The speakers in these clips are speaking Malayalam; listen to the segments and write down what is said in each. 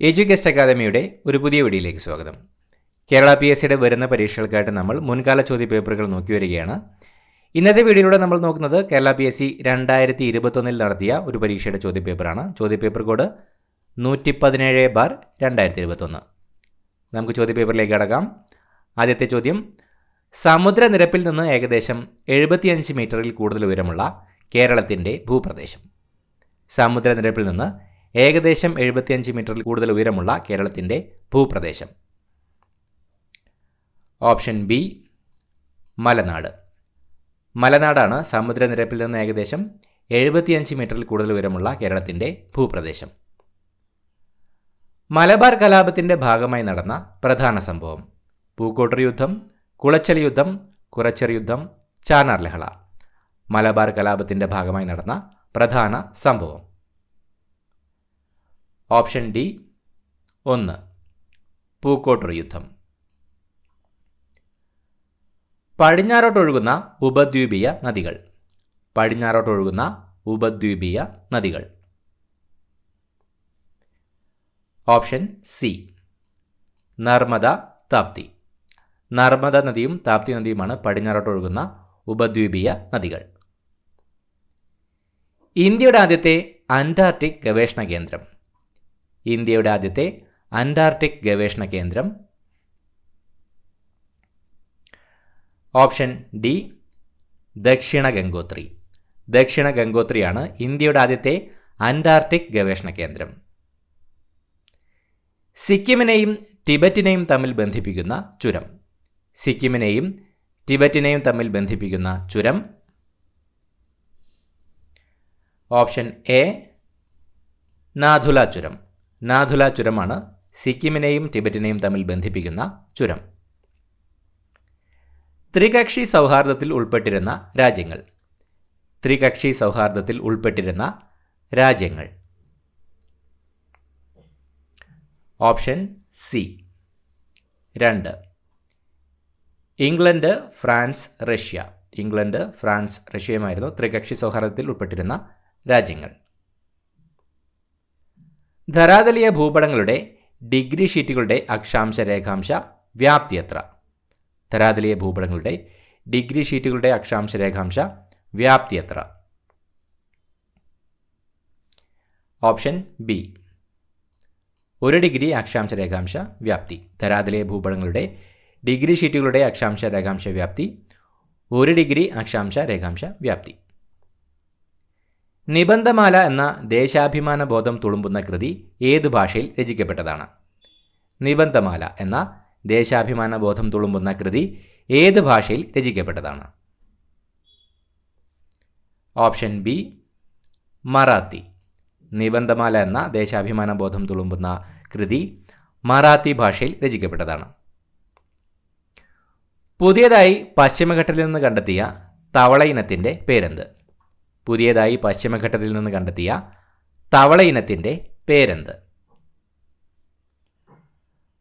എഡ്യൂക്കേസ്റ്റ് അക്കാദമിയുടെ ഒരു പുതിയ വീഡിയോയിലേക്ക് സ്വാഗതം. കേരള PSCയുടെ വരുന്ന പരീക്ഷകൾക്കായിട്ട് നമ്മൾ മുൻകാല ചോദ്യപേപ്പറുകൾ നോക്കി വരികയാണ്. ഇന്നത്തെ വീഡിയോയിലൂടെ നമ്മൾ നോക്കുന്നത് കേരള PSC 2021 നടത്തിയ ഒരു പരീക്ഷയുടെ ചോദ്യപേപ്പറാണ്. ചോദ്യപേപ്പർ കോഡ് 117/2021. നമുക്ക് ചോദ്യപേപ്പറിലേക്ക് കടക്കാം. ആദ്യത്തെ ചോദ്യം: സമുദ്രനിരപ്പിൽ നിന്ന് ഏകദേശം 75 മീറ്ററിൽ കൂടുതൽ ഉയരമുള്ള കേരളത്തിൻ്റെ ഭൂപ്രദേശം. സമുദ്രനിരപ്പിൽ നിന്ന് ഏകദേശം 75 മീറ്ററിൽ കൂടുതൽ ഉയരമുള്ള കേരളത്തിൻ്റെ ഭൂപ്രദേശം. ഓപ്ഷൻ ബി മലനാട്. മലനാടാണ് സമുദ്രനിരപ്പിൽ നിന്ന് ഏകദേശം 75 മീറ്ററിൽ കൂടുതൽ ഉയരമുള്ള കേരളത്തിൻ്റെ ഭൂപ്രദേശം. മലബാർ കലാപത്തിൻ്റെ ഭാഗമായി നടന്ന പ്രധാന സംഭവം: പൂക്കോട്ടൂർ യുദ്ധം, കുളച്ചൽ യുദ്ധം, കുറച്ചർ യുദ്ധം, ചാനാർ ലഹള. മലബാർ കലാപത്തിൻ്റെ ഭാഗമായി നടന്ന പ്രധാന സംഭവം. ഓപ്ഷൻ ഡി 1 പൂക്കോട്ടൂർ യുദ്ധം. പടിഞ്ഞാറോട്ടൊഴുകുന്ന ഉപദ്വീപീയ നദികൾ. പടിഞ്ഞാറോട്ടൊഴുകുന്ന ഉപദ്വീപീയ നദികൾ. Option C Narmada, Tapti. നർമ്മദ നദിയും താപ്തി നദിയുമാണ് പടിഞ്ഞാറോട്ടൊഴുകുന്ന ഉപദ്വീപീയ നദികൾ. ഇന്ത്യയുടെ ആദ്യത്തെ അന്റാർട്ടിക് ഗവേഷണ കേന്ദ്രം. ഇന്ത്യയുടെ ആദ്യത്തെ അന്റാർട്ടിക് ഗവേഷണ കേന്ദ്രം. ഓപ്ഷൻ ഡി ദക്ഷിണ ഗംഗോത്രി. ദക്ഷിണ ഗംഗോത്രിയാണ് ഇന്ത്യയുടെ ആദ്യത്തെ അന്റാർട്ടിക് ഗവേഷണ കേന്ദ്രം. സിക്കിമിനെയും ടിബറ്റിനെയും തമ്മിൽ ബന്ധിപ്പിക്കുന്ന ചുരം. സിക്കിമിനെയും ടിബറ്റിനെയും തമ്മിൽ ബന്ധിപ്പിക്കുന്ന ചുരം. ഓപ്ഷൻ എ നാഥുല ചുരം. നാഥുല ചുരമാണ് സിക്കിമിനെയും ടിബറ്റിനെയും തമ്മിൽ ബന്ധിപ്പിക്കുന്ന ചുരം. ത്രികക്ഷി സൗഹാർദ്ദത്തിൽ ഉൾപ്പെട്ടിരുന്ന രാജ്യങ്ങൾ. ത്രികക്ഷി സൗഹാർദ്ദത്തിൽ ഉൾപ്പെട്ടിരുന്ന രാജ്യങ്ങൾ. Option C 2 England, France, Russia. England, France, റഷ്യയുമായിരുന്നു ത്രികക്ഷി സൗഹാർദ്ദത്തിൽ ഉൾപ്പെട്ടിരുന്ന രാജ്യങ്ങൾ. ധരാതലീയ ഭൂപടങ്ങളുടെ ഡിഗ്രി ഷീറ്റുകളുടെ അക്ഷാംശ രേഖാംശ വ്യാപ്തി എത്ര? ധരാതലീയ ഭൂപടങ്ങളുടെ ഡിഗ്രി ഷീറ്റുകളുടെ അക്ഷാംശ രേഖാംശ വ്യാപ്തി എത്ര? ഓപ്ഷൻ ബി 1 ഡിഗ്രി അക്ഷാംശ രേഖാംശ വ്യാപ്തി. ധരാതലീയ ഭൂപടങ്ങളുടെ ഡിഗ്രി ഷീറ്റുകളുടെ അക്ഷാംശ രേഖാംശ വ്യാപ്തി 1 ഡിഗ്രി അക്ഷാംശ രേഖാംശ വ്യാപ്തി. നിബന്ധമാല എന്ന ദേശാഭിമാന ബോധം തുളുമ്പുന്ന കൃതി ഏത് ഭാഷയിൽ രചിക്കപ്പെട്ടതാണ്? നിബന്ധമാല എന്ന ദേശാഭിമാന ബോധം തുളുമ്പുന്ന കൃതി ഏത് ഭാഷയിൽ രചിക്കപ്പെട്ടതാണ്? Option B Marathi. നിബന്ധമാല എന്ന ദേശാഭിമാന ബോധം തുളുമ്പുന്ന കൃതി മറാത്തി ഭാഷയിൽ രചിക്കപ്പെട്ടതാണ്. പുതിയതായി പശ്ചിമഘട്ടത്തിൽ നിന്ന് കണ്ടെത്തിയ തവള ഇനത്തിൻ്റെ പേരെന്ത്? പുതിയതായി പശ്ചിമഘട്ടത്തിൽ നിന്ന് കണ്ടെത്തിയ തവള ഇനത്തിൻ്റെ പേരെന്ത്?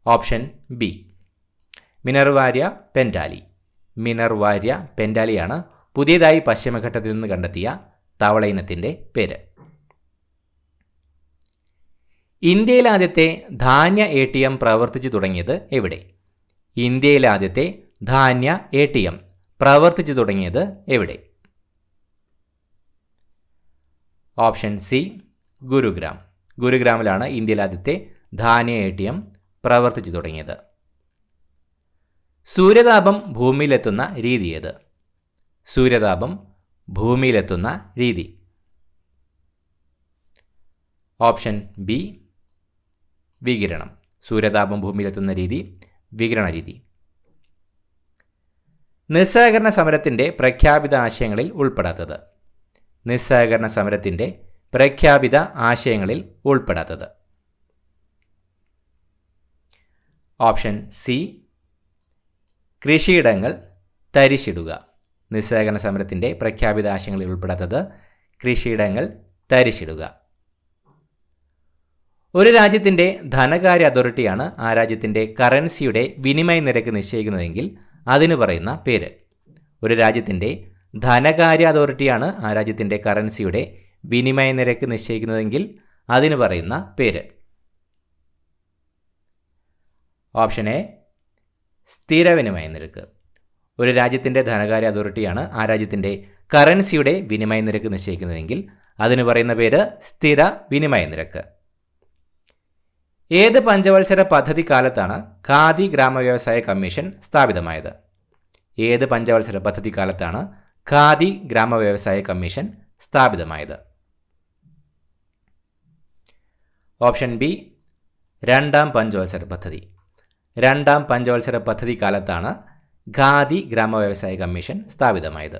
Option B മിനർവാര്യ പെൻറ്റാലി. മിനർവാര്യ പെൻറ്റാലിയാണ് പുതിയതായി പശ്ചിമഘട്ടത്തിൽ നിന്ന് കണ്ടെത്തിയ തവള ഇനത്തിൻ്റെ പേര്. ഇന്ത്യയിലെ ആദ്യത്തെ ധാന്യ ATM പ്രവർത്തിച്ചു തുടങ്ങിയത് എവിടെ? ഇന്ത്യയിലെ ആദ്യത്തെ ധാന്യ ATM പ്രവർത്തിച്ചു തുടങ്ങിയത് എവിടെ? Option C Gurugram. ഗുരുഗ്രാമിലാണ് ഇന്ത്യയിലെ ആദ്യത്തെ ധാന്യ ATM പ്രവർത്തിച്ചു തുടങ്ങിയത്. സൂര്യതാപം ഭൂമിയിലെത്തുന്ന രീതി ഏത്? സൂര്യതാപം ഭൂമിയിലെത്തുന്ന രീതി. ഓപ്ഷൻ ബി വികിരണം. സൂര്യതാപം ഭൂമിയിലെത്തുന്ന രീതി വികിരണ രീതി. നിസ്സഹകരണ സമരത്തിൻ്റെ പ്രഖ്യാപിത ആശയങ്ങളിൽ ഉൾപ്പെടാത്തത്. നിസ്സഹകരണ സമരത്തിൻ്റെ പ്രഖ്യാപിത ആശയങ്ങളിൽ ഉൾപ്പെടാത്തത്. ഓപ്ഷൻ സി കൃഷിയിടങ്ങൾ തരിശിടുക. നിസ്സഹകരണ സമരത്തിൻ്റെ പ്രഖ്യാപിത ആശയങ്ങളിൽ ഉൾപ്പെടാത്തത് കൃഷിയിടങ്ങൾ തരിശിടുക. ഒരു രാജ്യത്തിൻ്റെ ധനകാര്യ അതോറിറ്റിയാണ് ആ രാജ്യത്തിൻ്റെ കറൻസിയുടെ വിനിമയ നിരക്ക് നിശ്ചയിക്കുന്നതെങ്കിൽ അതിന് പറയുന്ന പേര്. ഒരു രാജ്യത്തിൻ്റെ ധനകാര്യ അതോറിറ്റിയാണ് ആ രാജ്യത്തിൻ്റെ കറൻസിയുടെ വിനിമയ നിരക്ക് നിശ്ചയിക്കുന്നതെങ്കിൽ അതിന് പറയുന്ന പേര്. ഓപ്ഷൻ എ സ്ഥിര വിനിമയ നിരക്ക്. ഒരു രാജ്യത്തിൻ്റെ ധനകാര്യ അതോറിറ്റിയാണ് ആ രാജ്യത്തിൻ്റെ കറൻസിയുടെ വിനിമയ നിരക്ക് നിശ്ചയിക്കുന്നതെങ്കിൽ അതിന് പറയുന്ന പേര് സ്ഥിര വിനിമയ നിരക്ക്. ഏത് പഞ്ചവത്സര പദ്ധതി കാലത്താണ് ഖാദി ഗ്രാമവ്യവസായ കമ്മീഷൻ സ്ഥാപിതമായത്? ഏത് പഞ്ചവത്സര പദ്ധതി കാലത്താണ് ഖാദി ഗ്രാമവ്യവസായ കമ്മീഷൻ സ്ഥാപിതമായത്? ഓപ്ഷൻ ബി രണ്ടാം പഞ്ചവത്സര പദ്ധതി. രണ്ടാം പഞ്ചവത്സര പദ്ധതി കാലത്താണ് ഖാദി ഗ്രാമവ്യവസായ കമ്മീഷൻ സ്ഥാപിതമായത്.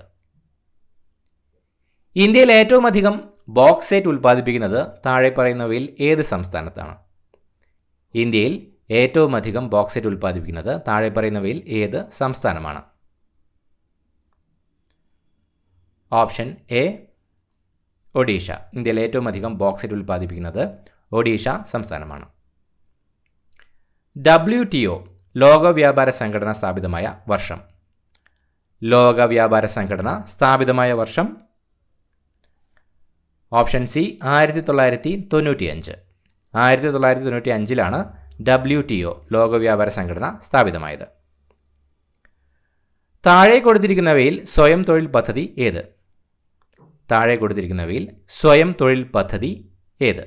ഇന്ത്യയിൽ ഏറ്റവും അധികം ബോക്സൈറ്റ് ഉൽപ്പാദിപ്പിക്കുന്നത് താഴെ പറയുന്നവയിൽ ഏത് സംസ്ഥാനത്താണ്? ഇന്ത്യയിൽ ഏറ്റവും അധികം ബോക്സൈറ്റ് ഉൽപ്പാദിപ്പിക്കുന്നത് താഴെ പറയുന്നവയിൽ ഏത് സംസ്ഥാനമാണ്? Option A Odisha. ഇന്ത്യയിൽ ഏറ്റവും അധികം ബോക്സൈറ്റ് ഉൽപ്പാദിപ്പിക്കുന്നത് ഒഡീഷ സംസ്ഥാനമാണ്. WTO ലോക വ്യാപാര സംഘടന സ്ഥാപിതമായ വർഷം? ലോക വ്യാപാര സംഘടന സ്ഥാപിതമായ വർഷം? Option C 1995. 1995 WTO ലോക വ്യാപാര സംഘടന സ്ഥാപിതമായത്. താഴെ കൊടുത്തിരിക്കുന്നവയിൽ സ്വയം തൊഴിൽ പദ്ധതി ഏത്? താഴെ കൊടുത്തിരിക്കുന്നവയിൽ സ്വയം തൊഴിൽ പദ്ധതി ഏത്?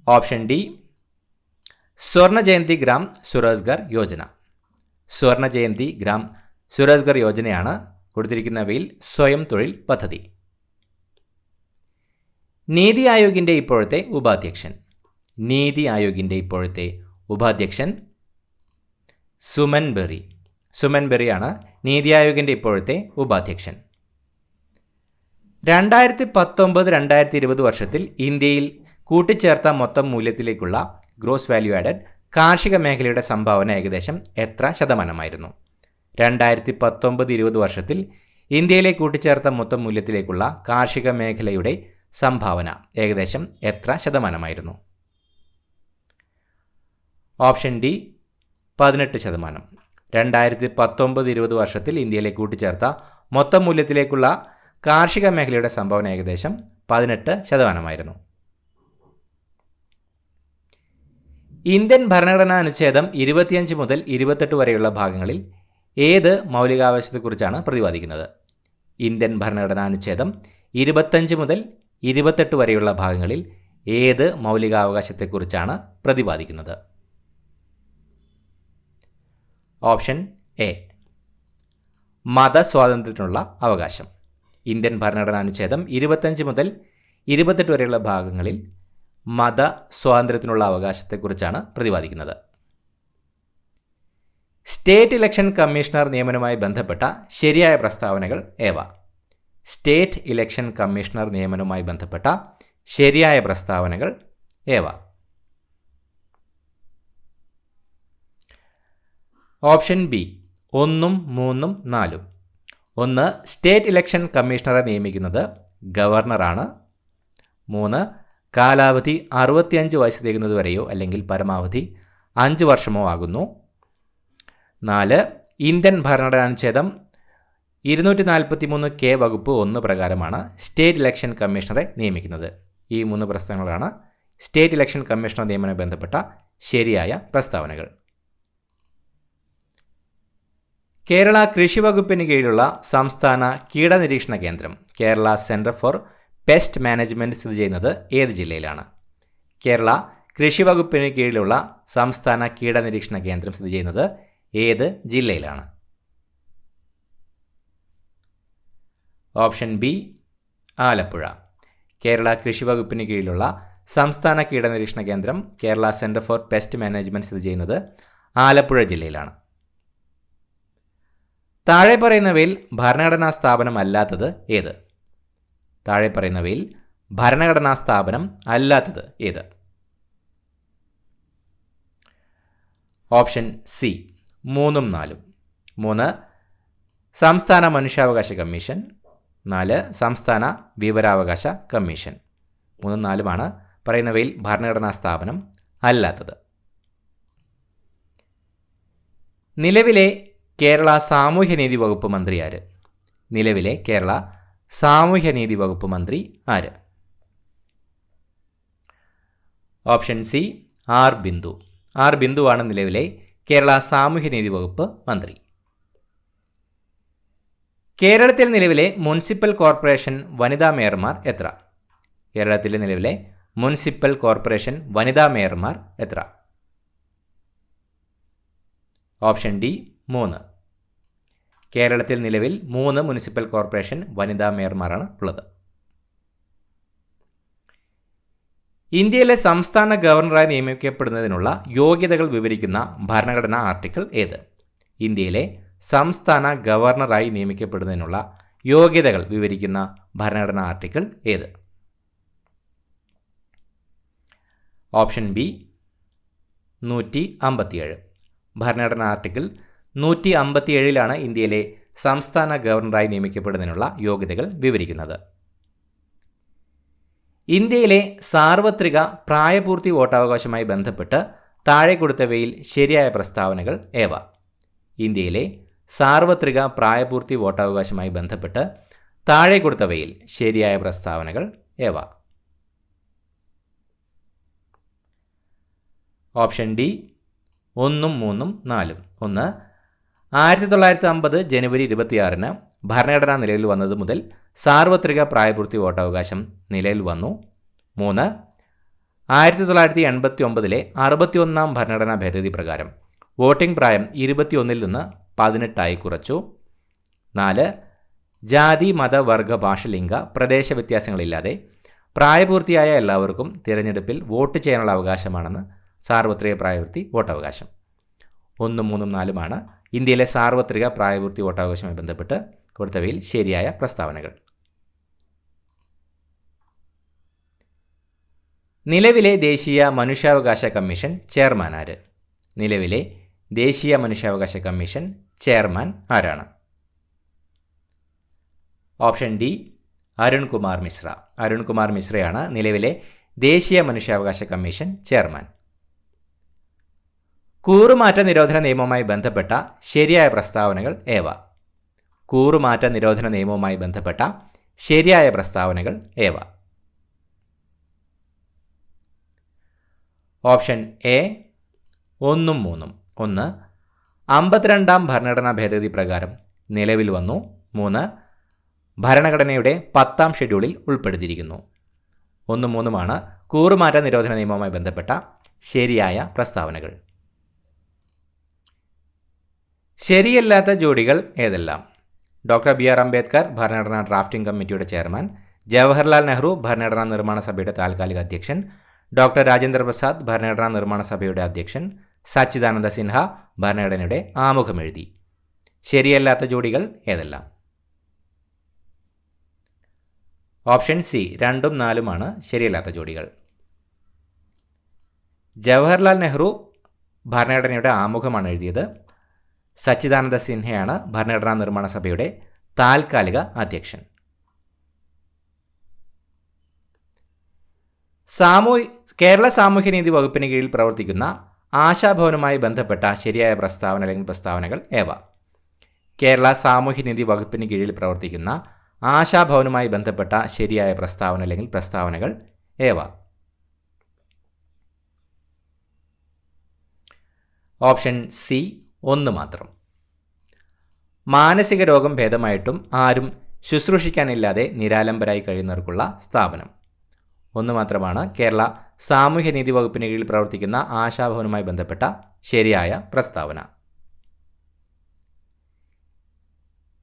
ഓപ്ഷൻ ഡി സ്വർണ ജയന്തി ഗ്രാം സ്വരോസ്ഗാർ യോജന. സ്വർണ ജയന്തി ഗ്രാം സ്വരോസ്ഗാർ യോജനയാണ് കൊടുത്തിരിക്കുന്നവയിൽ സ്വയം തൊഴിൽ പദ്ധതി. നീതി ആയോഗിൻ്റെ ഇപ്പോഴത്തെ ഉപാധ്യക്ഷൻ? നീതി ആയോഗിൻ്റെ ഇപ്പോഴത്തെ ഉപാധ്യക്ഷൻ സുമൻ ബെറി. സുമൻ ബെറിയാണ് നീതി ആയോഗിൻ്റെ ഇപ്പോഴത്തെ ഉപാധ്യക്ഷൻ. 2019-2020 വർഷത്തിൽ ഇന്ത്യയിൽ കൂട്ടിച്ചേർത്ത മൊത്തം മൂല്യത്തിലേക്കുള്ള ഗ്രോസ് വാല്യൂ ആഡഡ് കാർഷിക മേഖലയുടെ സംഭാവന ഏകദേശം എത്ര ശതമാനമായിരുന്നു? 2019-20 വർഷത്തിൽ ഇന്ത്യയിലെ കൂട്ടിച്ചേർത്ത മൊത്തം മൂല്യത്തിലേക്കുള്ള കാർഷിക മേഖലയുടെ സംഭാവന ഏകദേശം എത്ര ശതമാനമായിരുന്നു? Option D 18%. 2019-20 വർഷത്തിൽ ഇന്ത്യയിലെ കൂട്ടിച്ചേർത്ത മൊത്തം മൂല്യത്തിലേക്കുള്ള കാർഷിക മേഖലയുടെ സംഭാവന ഏകദേശം 18%. ഇന്ത്യൻ ഭരണഘടനാ അനുച്ഛേദം 25 മുതൽ 28 വരെയുള്ള ഭാഗങ്ങളിൽ ഏത് മൗലികാവകാശത്തെക്കുറിച്ചാണ് പ്രതിപാദിക്കുന്നത്? ഇന്ത്യൻ ഭരണഘടനാ അനുച്ഛേദം 25 മുതൽ 28 വരെയുള്ള ഭാഗങ്ങളിൽ ഏത് മൗലികാവകാശത്തെക്കുറിച്ചാണ് പ്രതിപാദിക്കുന്നത്? ഓപ്ഷൻ എ മതസ്വാതന്ത്ര്യത്തിനുള്ള അവകാശം. ഇന്ത്യൻ ഭരണഘടനാ അനുച്ഛേദം 25 മുതൽ 28 വരെയുള്ള ഭാഗങ്ങളിൽ മത സ്വാതന്ത്ര്യത്തിനുള്ള അവകാശത്തെക്കുറിച്ചാണ് പ്രതിപാദിക്കുന്നത്. സ്റ്റേറ്റ് ഇലക്ഷൻ കമ്മീഷണർ നിയമനവുമായി ബന്ധപ്പെട്ട ശരിയായ പ്രസ്താവനകൾ ഏവ? സ്റ്റേറ്റ് ഇലക്ഷൻ കമ്മീഷണർ നിയമനവുമായി ബന്ധപ്പെട്ട ശരിയായ പ്രസ്താവനകൾ ഏവ? Option B 1, 3, 4. 1. സ്റ്റേറ്റ് ഇലക്ഷൻ കമ്മീഷണറെ നിയമിക്കുന്നത് ഗവർണറാണ്. 3. കാലാവധി 65 വയസ്സ് തികയുന്നതുവരെയോ അല്ലെങ്കിൽ പരമാവധി 5 വർഷമോ ആകുന്നു. 4. ഇന്ത്യൻ ഭരണഘടനാനുച്ഛേദം 243K വകുപ്പ് 1 പ്രകാരമാണ് സ്റ്റേറ്റ് ഇലക്ഷൻ കമ്മീഷണറെ നിയമിക്കുന്നത്. ഈ 3 പ്രസ്താവനകളാണ് സ്റ്റേറ്റ് ഇലക്ഷൻ കമ്മീഷണർ നിയമനവുമായി ബന്ധപ്പെട്ട ശരിയായ പ്രസ്താവനകൾ. കേരള കൃഷി വകുപ്പിന് കീഴിലുള്ള സംസ്ഥാന കീടനിരീക്ഷണ കേന്ദ്രം Kerala centre for pest management സ്ഥിതി ചെയ്യുന്നത് ഏത് ജില്ലയിലാണ്? കേരള കൃഷി വകുപ്പിന് കീഴിലുള്ള സംസ്ഥാന കീടനിരീക്ഷണ കേന്ദ്രം സ്ഥിതി ചെയ്യുന്നത് ഏത് ജില്ലയിലാണ്? Option B Alappuzha. കേരള കൃഷി വകുപ്പിന് കീഴിലുള്ള സംസ്ഥാന കീടനിരീക്ഷണ കേന്ദ്രം Kerala centre for pest management സ്ഥിതി ചെയ്യുന്നത് ആലപ്പുഴ ജില്ലയിലാണ്. താഴെ പറയുന്നവയിൽ ഭരണഘടനാ സ്ഥാപനം അല്ലാത്തത് ഏത്? താഴെ പറയുന്നവയിൽ ഭരണഘടനാ സ്ഥാപനം അല്ലാത്തത് ഏത്? Option C 3, 4. 3 സംസ്ഥാന മനുഷ്യാവകാശ കമ്മീഷൻ. 4 സംസ്ഥാന വിവരാവകാശ കമ്മീഷൻ. 3, 4 പറയുന്നവയിൽ ഭരണഘടനാ സ്ഥാപനം അല്ലാത്തത്. നിലവിലെ കേരള സാമൂഹ്യനീതി വകുപ്പ് മന്ത്രി ആര്? നിലവിലെ കേരള സാമൂഹ്യനീതി വകുപ്പ് മന്ത്രി ആര്? Option C R Bindu. R ബിന്ദുവാണ് നിലവിലെ കേരള സാമൂഹ്യനീതി വകുപ്പ് മന്ത്രി. കേരളത്തിൽ നിലവിലെ മുനിസിപ്പൽ കോർപ്പറേഷൻ വനിതാ മേയർമാർ എത്ര? കേരളത്തിലെ നിലവിലെ മുനിസിപ്പൽ കോർപ്പറേഷൻ വനിതാ മേയർമാർ എത്ര? Option D 3. കേരളത്തിൽ നിലവിൽ 3 മുനിസിപ്പൽ കോർപ്പറേഷൻ വനിതാ മേയർമാരാണ് ഉള്ളത്. ഇന്ത്യയിലെ സംസ്ഥാന ഗവർണറായി നിയമിക്കപ്പെടുന്നതിനുള്ള യോഗ്യതകൾ വിവരിക്കുന്ന ഭരണഘടനാ ആർട്ടിക്കിൾ ഏത്? ഇന്ത്യയിലെ സംസ്ഥാന ഗവർണറായി നിയമിക്കപ്പെടുന്നതിനുള്ള യോഗ്യതകൾ വിവരിക്കുന്ന ഭരണഘടനാ ആർട്ടിക്കിൾ ഏത്? Option B 157. ഭരണഘടനാ ആർട്ടിക്കിൾ 157 ഇന്ത്യയിലെ സംസ്ഥാന ഗവർണറായി നിയമിക്കപ്പെടുന്നതിനുള്ള യോഗ്യതകൾ വിവരിക്കുന്നത്. ഇന്ത്യയിലെ സാർവത്രിക പ്രായപൂർത്തി വോട്ടവകാശവുമായി ബന്ധപ്പെട്ട് താഴെ കൊടുത്തവയിൽ ശരിയായ പ്രസ്താവനകൾ ഏവ? ഇന്ത്യയിലെ സാർവത്രിക പ്രായപൂർത്തി വോട്ടവകാശവുമായി ബന്ധപ്പെട്ട് താഴെ കൊടുത്തവയിൽ ശരിയായ പ്രസ്താവനകൾ ഏവ? Option D 1, 3, 4. 1. 1950 ജനുവരി 26 ഭരണഘടന നിലവിൽ വന്നത് മുതൽ സാർവത്രിക പ്രായപൂർത്തി വോട്ടവകാശം നിലവിൽ വന്നു. 3. 1989 61 ഭരണഘടനാ ഭേദഗതി പ്രകാരം വോട്ടിംഗ് പ്രായം 21 നിന്ന് 18 കുറച്ചു. 4. ജാതി, മത, വർഗ, ഭാഷ, ലിംഗ, പ്രദേശ വ്യത്യാസങ്ങളില്ലാതെ പ്രായപൂർത്തിയായ എല്ലാവർക്കും തിരഞ്ഞെടുപ്പിൽ വോട്ട് ചെയ്യാനുള്ള അവകാശമാണെന്ന് സാർവത്രിക പ്രായപൂർത്തി വോട്ടവകാശം. 1, 3, 4 ഇന്ത്യയിലെ സാർവത്രിക പ്രായപൂർത്തി വോട്ടവകാശവുമായി ബന്ധപ്പെട്ട് കൊടുത്തവയിൽ ശരിയായ പ്രസ്താവനകൾ. നിലവിലെ ദേശീയ മനുഷ്യാവകാശ കമ്മീഷൻ ചെയർമാൻ ആര്? നിലവിലെ ദേശീയ മനുഷ്യാവകാശ കമ്മീഷൻ ചെയർമാൻ ആരാണ്? Option D Arun Kumar Mishra. അരുൺകുമാർ മിശ്രയാണ് നിലവിലെ ദേശീയ മനുഷ്യാവകാശ കമ്മീഷൻ ചെയർമാൻ. കൂറുമാറ്റ നിരോധന നിയമവുമായി ബന്ധപ്പെട്ട ശരിയായ പ്രസ്താവനകൾ ഏവ? കൂറുമാറ്റ നിരോധന നിയമവുമായി ബന്ധപ്പെട്ട ശരിയായ പ്രസ്താവനകൾ ഏവ? Option A 1, 3. 1. 52 ഭരണഘടനാ ഭേദഗതി പ്രകാരം നിലവിൽ വന്നു. 3. ഭരണഘടനയുടെ 10ാം ഷെഡ്യൂളിൽ ഉൾപ്പെടുത്തിയിരിക്കുന്നു. 1, 3 കൂറുമാറ്റ നിരോധന നിയമവുമായി ബന്ധപ്പെട്ട ശരിയായ പ്രസ്താവനകൾ. ശരിയല്ലാത്ത ജോഡികൾ ഏതെല്ലാം? ഡോക്ടർ ബി ആർ അംബേദ്കർ ഭരണഘടനാ ഡ്രാഫ്റ്റിംഗ് കമ്മിറ്റിയുടെ ചെയർമാൻ, ജവഹർലാൽ നെഹ്റു ഭരണഘടനാ നിർമ്മാണ സഭയുടെ താൽക്കാലിക അധ്യക്ഷൻ, ഡോക്ടർ രാജേന്ദ്ര പ്രസാദ് ഭരണഘടനാ നിർമ്മാണ സഭയുടെ അധ്യക്ഷൻ, സച്ചിദാനന്ദ സിൻഹ ഭരണഘടനയുടെ ആമുഖം എഴുതി. ശരിയല്ലാത്ത ജോഡികൾ ഏതെല്ലാം? ഓപ്ഷൻ സി 2, 4 ശരിയല്ലാത്ത ജോഡികൾ. ജവഹർലാൽ നെഹ്റു ഭരണഘടനയുടെ ആമുഖമാണ് എഴുതിയത്. സച്ചിദാനന്ദ സിൻഹയാണ് ഭരണഘടനാ നിർമ്മാണ സഭയുടെ താൽക്കാലിക അധ്യക്ഷൻ. കേരള സാമൂഹ്യനീതി വകുപ്പിന് കീഴിൽ പ്രവർത്തിക്കുന്ന ആശാഭവനുമായി ബന്ധപ്പെട്ട ശരിയായ പ്രസ്താവന അല്ലെങ്കിൽ പ്രസ്താവനകൾ ഏവ? കേരള സാമൂഹ്യനീതി വകുപ്പിന് കീഴിൽ പ്രവർത്തിക്കുന്ന ആശാഭവനുമായി ബന്ധപ്പെട്ട ശരിയായ പ്രസ്താവന അല്ലെങ്കിൽ പ്രസ്താവനകൾ ഏവ? ഓപ്ഷൻ സി 1 മാത്രം. മാനസിക രോഗം ഭേദമായിട്ടും ആരും ശുശ്രൂഷിക്കാനില്ലാതെ നിരാലംബരായി കഴിയുന്നവർക്കുള്ള സ്ഥാപനം. 1 മാത്രമാണ് കേരള സാമൂഹ്യനീതി വകുപ്പിന് കീഴിൽ പ്രവർത്തിക്കുന്ന ആശാഭവനുമായി ബന്ധപ്പെട്ട ശരിയായ പ്രസ്താവന.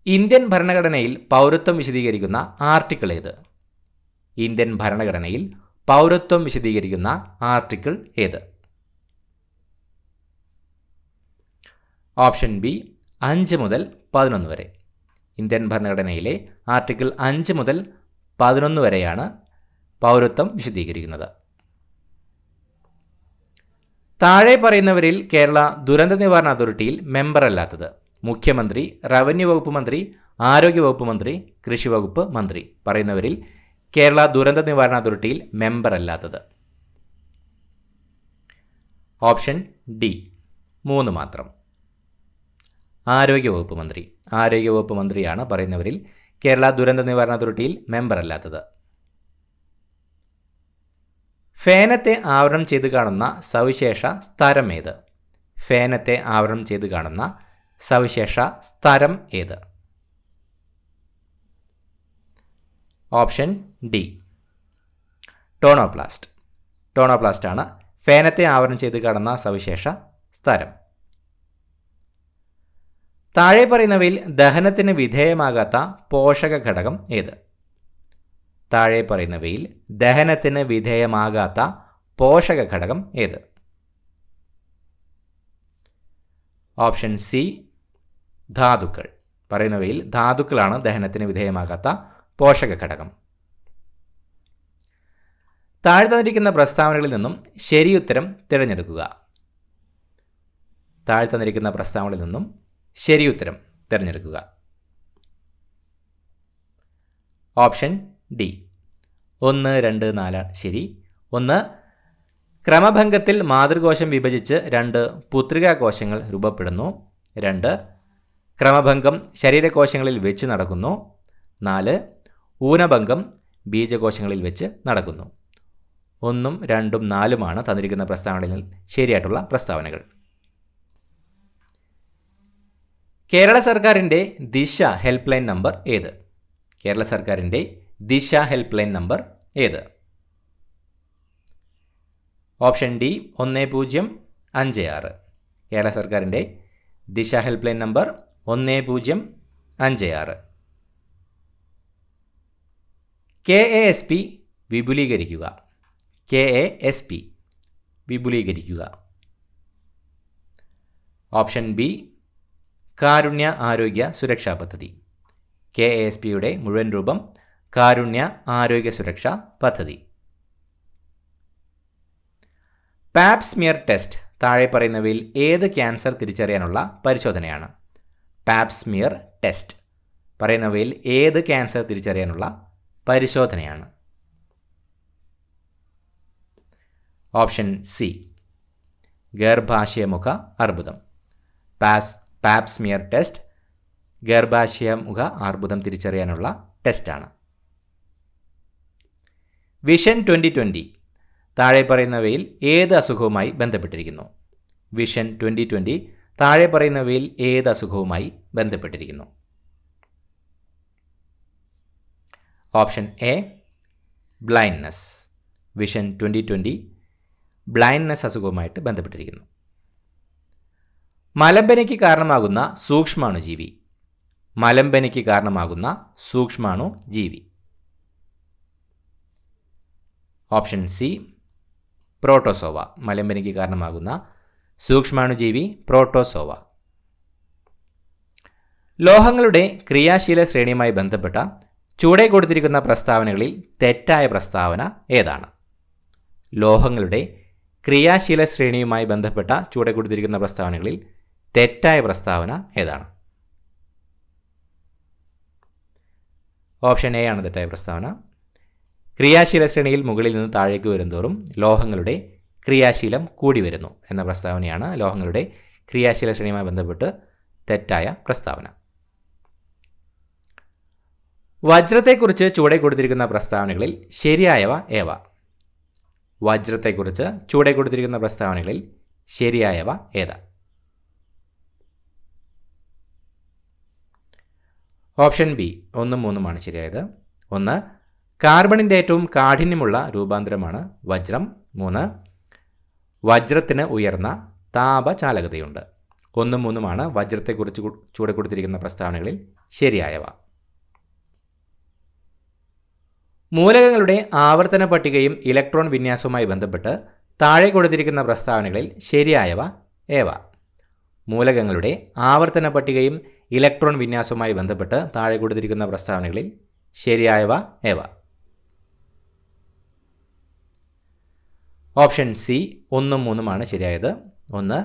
ഇന്ത്യൻ ഭരണഘടനയിൽ പൗരത്വം വിശദീകരിക്കുന്ന ആർട്ടിക്കിൾ ഏത്? ഇന്ത്യൻ ഭരണഘടനയിൽ പൗരത്വം വിശദീകരിക്കുന്ന ആർട്ടിക്കിൾ ഏത്? ഓപ്ഷൻ ബി 5 മുതൽ 11 വരെ. ഇന്ത്യൻ ഭരണഘടനയിലെ ആർട്ടിക്കിൾ 5 മുതൽ 11 വരെയാണ് പൗരത്വം വിശദീകരിക്കുന്നത്. താഴെ പറയുന്നവരിൽ കേരള ദുരന്ത നിവാരണ അതോറിറ്റിയിൽ മെമ്പർ അല്ലാത്തത്? മുഖ്യമന്ത്രി, റവന്യൂ വകുപ്പ് മന്ത്രി, ആരോഗ്യ വകുപ്പ് മന്ത്രി, കൃഷി വകുപ്പ് മന്ത്രി. പറയുന്നവരിൽ കേരള ദുരന്ത നിവാരണ അതോറിറ്റിയിൽ മെമ്പർ അല്ലാത്തത്? ഓപ്ഷൻ ഡി 3 മാത്രം. ആരോഗ്യവകുപ്പ് മന്ത്രി. ആരോഗ്യവകുപ്പ് മന്ത്രിയാണ് പറയുന്നവരിൽ കേരള ദുരന്ത നിവാരണ അതോറിറ്റിയിൽ മെമ്പർ അല്ലാത്തത്. ഫേനത്തെ ആവരണം ചെയ്ത് കാണുന്ന സവിശേഷ സ്ഥരം ഏത്? ഫേനത്തെ ആവരണം ചെയ്ത് കാണുന്ന സവിശേഷ സ്ഥരം ഏത്? Option D tonoplast. ടോണോപ്ലാസ്റ്റ് ആണ് ഫേനത്തെ ആവരണം ചെയ്ത് കാണുന്ന സവിശേഷ സ്ഥരം. താഴെ പറയുന്നവയിൽ ദഹനത്തിന് വിധേയമാകാത്ത പോഷക ഘടകം ഏത്? താഴെ പറയുന്നവയിൽ ദഹനത്തിന് വിധേയമാകാത്ത പോഷക ഘടകം ഏത്? ഓപ്ഷൻ സി ധാതുക്കൾ. പറയുന്നവയിൽ ധാതുക്കളാണ് ദഹനത്തിന് വിധേയമാകാത്ത പോഷക ഘടകം. താഴെ തന്നിരിക്കുന്ന പ്രസ്താവനകളിൽ നിന്നും ശരിയുത്തരം തിരഞ്ഞെടുക്കുക. താഴെ തന്നിരിക്കുന്ന പ്രസ്താവനകളിൽ നിന്നും ശരിയുത്തരം തിരഞ്ഞെടുക്കുക. ഓപ്ഷൻ ഡി 1, 2, 4 ശരി. 1. ക്രമഭംഗത്തിൽ മാതൃകോശം വിഭജിച്ച് 2 പുത്രികാകോശങ്ങൾ രൂപപ്പെടുന്നു. 2. ക്രമഭംഗം ശരീരകോശങ്ങളിൽ വെച്ച് നടക്കുന്നു. 4. ഊനഭംഗം ബീജകോശങ്ങളിൽ വെച്ച് നടക്കുന്നു. 1, 2, 4 തന്നിരിക്കുന്ന പ്രസ്താവനകളിൽ ശരിയായിട്ടുള്ള പ്രസ്താവനകൾ. കേരള സർക്കാരിൻ്റെ ദിശ ഹെൽപ്പ് ലൈൻ നമ്പർ ഏത്? കേരള സർക്കാരിൻ്റെ ദിശ ഹെൽപ്പ് ലൈൻ നമ്പർ ഏത്? Option D 1056. കേരള സർക്കാരിൻ്റെ Disha help line number 1056. KASP വിപുലീകരിക്കുക. KASP വിപുലീകരിക്കുക. ഓപ്ഷൻ ബി കാരുണ്യ ആരോഗ്യ സുരക്ഷാ പദ്ധതി. KASPയുടെ മുഴുവൻ രൂപം കാരുണ്യ ആരോഗ്യ സുരക്ഷാ പദ്ധതി. പാപ് സ്മിയർ ടെസ്റ്റ് താഴെ പറയുന്നവയിൽ ഏത് ക്യാൻസർ തിരിച്ചറിയാനുള്ള പരിശോധനയാണ്? പാപ് സ്മിയർ ടെസ്റ്റ് പറയുന്നവയിൽ ഏത് ക്യാൻസർ തിരിച്ചറിയാനുള്ള പരിശോധനയാണ്? ഓപ്ഷൻ സി ഗർഭാശയമുഖ അർബുദം. പാപ് സ്മിയർ ടെസ്റ്റ് ഗർഭാശയമുഖ അർബുദം തിരിച്ചറിയാനുള്ള ടെസ്റ്റാണ്. വിഷൻ 2020 താഴെ പറയുന്നവയിൽ ഏത് അസുഖവുമായി ബന്ധപ്പെട്ടിരിക്കുന്നു? വിഷൻ 2020 താഴെ പറയുന്നവയിൽ ഏത് അസുഖവുമായി ബന്ധപ്പെട്ടിരിക്കുന്നു? Option A blindness. Vision 2020 blindness അസുഖവുമായിട്ട് ബന്ധപ്പെട്ടിരിക്കുന്നു. മലമ്പനിക്ക് കാരണമാകുന്ന സൂക്ഷ്മാണുജീവി. മലമ്പനിക്ക് കാരണമാകുന്ന സൂക്ഷ്മാണുജീവി. Option C protozoa. മലമ്പനിക്ക് കാരണമാകുന്ന സൂക്ഷ്മാണുജീവി പ്രോട്ടോസോവ. ലോഹങ്ങളുടെ ക്രിയാശീല ശ്രേണിയുമായി ബന്ധപ്പെട്ട ചുവടെ കൊടുത്തിരിക്കുന്ന പ്രസ്താവനകളിൽ തെറ്റായ പ്രസ്താവന ഏതാണ്? ലോഹങ്ങളുടെ ക്രിയാശീല ശ്രേണിയുമായി ബന്ധപ്പെട്ട ചുവടെ കൊടുത്തിരിക്കുന്ന പ്രസ്താവനകളിൽ തെറ്റായ പ്രസ്താവന ഏതാണ്? ഓപ്ഷൻ എ ആണ് തെറ്റായ പ്രസ്താവന. ക്രിയാശീല ശ്രേണിയിൽ മുകളിൽ നിന്ന് താഴേക്ക് വരുന്തോറും ലോഹങ്ങളുടെ ക്രിയാശീലം കൂടി വരുന്നു എന്ന പ്രസ്താവനയാണ് ലോഹങ്ങളുടെ ക്രിയാശീല ശ്രേണിയുമായി ബന്ധപ്പെട്ട് തെറ്റായ പ്രസ്താവന. വജ്രത്തെക്കുറിച്ച് ചുവടെ കൊടുത്തിരിക്കുന്ന പ്രസ്താവനകളിൽ ശരിയായവ ഏവ? വജ്രത്തെക്കുറിച്ച് ചുവടെ കൊടുത്തിരിക്കുന്ന പ്രസ്താവനകളിൽ ശരിയായവ ഏതാ? ഓപ്ഷൻ ബി 1, 3 ശരിയായത്. 1. കാർബണിൻ്റെ ഏറ്റവും കാഠിന്യമുള്ള രൂപാന്തരമാണ് വജ്രം. 3. വജ്രത്തിന് ഉയർന്ന താപചാലകതയുണ്ട്. 1, 3 വജ്രത്തെക്കുറിച്ച് ചുവടെ കൊടുത്തിരിക്കുന്ന പ്രസ്താവനകളിൽ ശരിയായവ. മൂലകങ്ങളുടെ ആവർത്തന പട്ടികയും ഇലക്ട്രോൺ വിന്യാസവുമായി ബന്ധപ്പെട്ട് താഴെ കൊടുത്തിരിക്കുന്ന പ്രസ്താവനകളിൽ ശരിയായവ ഏവ? മൂലകങ്ങളുടെ ആവർത്തന പട്ടികയും ഇലക്ട്രോൺ വിന്യാസവുമായി ബന്ധപ്പെട്ട് താഴെ കൊടുത്തിരിക്കുന്ന പ്രസ്താവനകളിൽ ശരിയായവ ഏവ? ഓപ്ഷൻ സി 1, 3 ശരിയായത്. 1.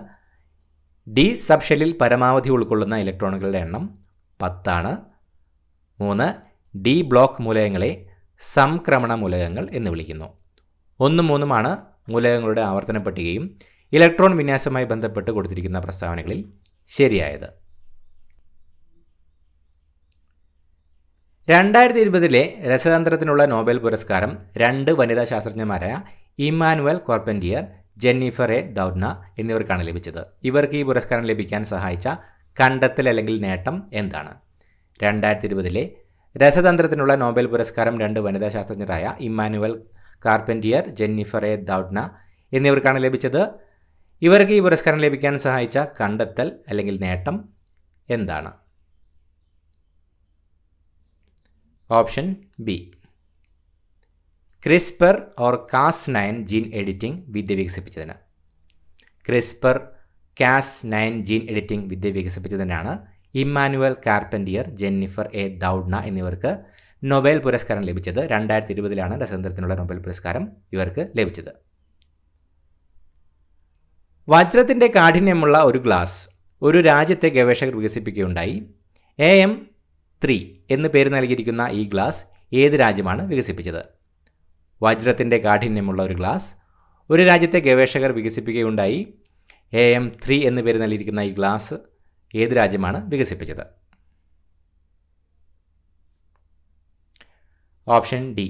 ഡി സബ്ഷെല്ലിൽ പരമാവധി ഉൾക്കൊള്ളുന്ന ഇലക്ട്രോണുകളുടെ എണ്ണം 10. 3. ഡി ബ്ലോക്ക് മൂലകങ്ങളെ സംക്രമണ മൂലകങ്ങൾ എന്ന് വിളിക്കുന്നു. 1, 3 മൂലകങ്ങളുടെ ആവർത്തന പട്ടികയും ഇലക്ട്രോൺ വിന്യാസവുമായി ബന്ധപ്പെട്ട് കൊടുത്തിരിക്കുന്ന പ്രസ്താവനകളിൽ ശരിയായത്. 2020 രസതന്ത്രത്തിനുള്ള നോബൽ പുരസ്കാരം 2 വനിതാ ശാസ്ത്രജ്ഞന്മാരായ ഇമ്മാനുവൽ കാർപെൻറ്റിയർ, ജെന്നിഫർ എ ദൗഡ്ന എന്നിവർക്കാണ് ലഭിച്ചത്. ഇവർക്ക് ഈ പുരസ്കാരം ലഭിക്കാൻ സഹായിച്ച കണ്ടെത്തൽ അല്ലെങ്കിൽ നേട്ടം എന്താണ്? 2020 രസതന്ത്രത്തിനുള്ള നോബൽ പുരസ്കാരം 2 വനിതാ ശാസ്ത്രജ്ഞരായ ഇമ്മാനുവൽ കാർപെൻറ്റിയർ, ജെന്നിഫർ എ ദൗഡ്ന എന്നിവർക്കാണ് ലഭിച്ചത്. ഇവർക്ക് ഈ പുരസ്കാരം ലഭിക്കാൻ സഹായിച്ച കണ്ടെത്തൽ അല്ലെങ്കിൽ നേട്ടം എന്താണ്? ഓപ്ഷൻ ബി, ക്രിസ്പർ ഓർ കാസ്9 ജീൻ എഡിറ്റിംഗ് വിദ്യ വികസിപ്പിച്ചതിന്. ക്രിസ്പർ കാസ്9 ജീൻ എഡിറ്റിംഗ് വിദ്യ വികസിപ്പിച്ചതിനാണ് Emmanuelle Charpentier, Jennifer A Doudna എന്നിവർക്ക് നൊബേൽ പുരസ്കാരം ലഭിച്ചത്. 2020 രസതന്ത്രത്തിനുള്ള നൊബേൽ പുരസ്കാരം ഇവർക്ക് ലഭിച്ചത്. വജ്രത്തിൻ്റെ കാഠിന്യമുള്ള ഒരു ഗ്ലാസ് ഒരു രാജ്യത്തെ ഗവേഷകർ വികസിപ്പിക്കുകയുണ്ടായി. AM3 എന്ന് പേര് നൽകിയിരിക്കുന്ന ഈ ഗ്ലാസ് ഏത് രാജ്യമാണ് വികസിപ്പിച്ചത്? വജ്രത്തിൻ്റെ കാഠിന്യമുള്ള ഒരു ഗ്ലാസ് ഒരു രാജ്യത്തെ ഗവേഷകർ വികസിപ്പിക്കുകയുണ്ടായി. AM3 എന്ന് പേര് നൽകിയിരിക്കുന്ന ഈ ഗ്ലാസ് ഏത് രാജ്യമാണ് വികസിപ്പിച്ചത്? Option D,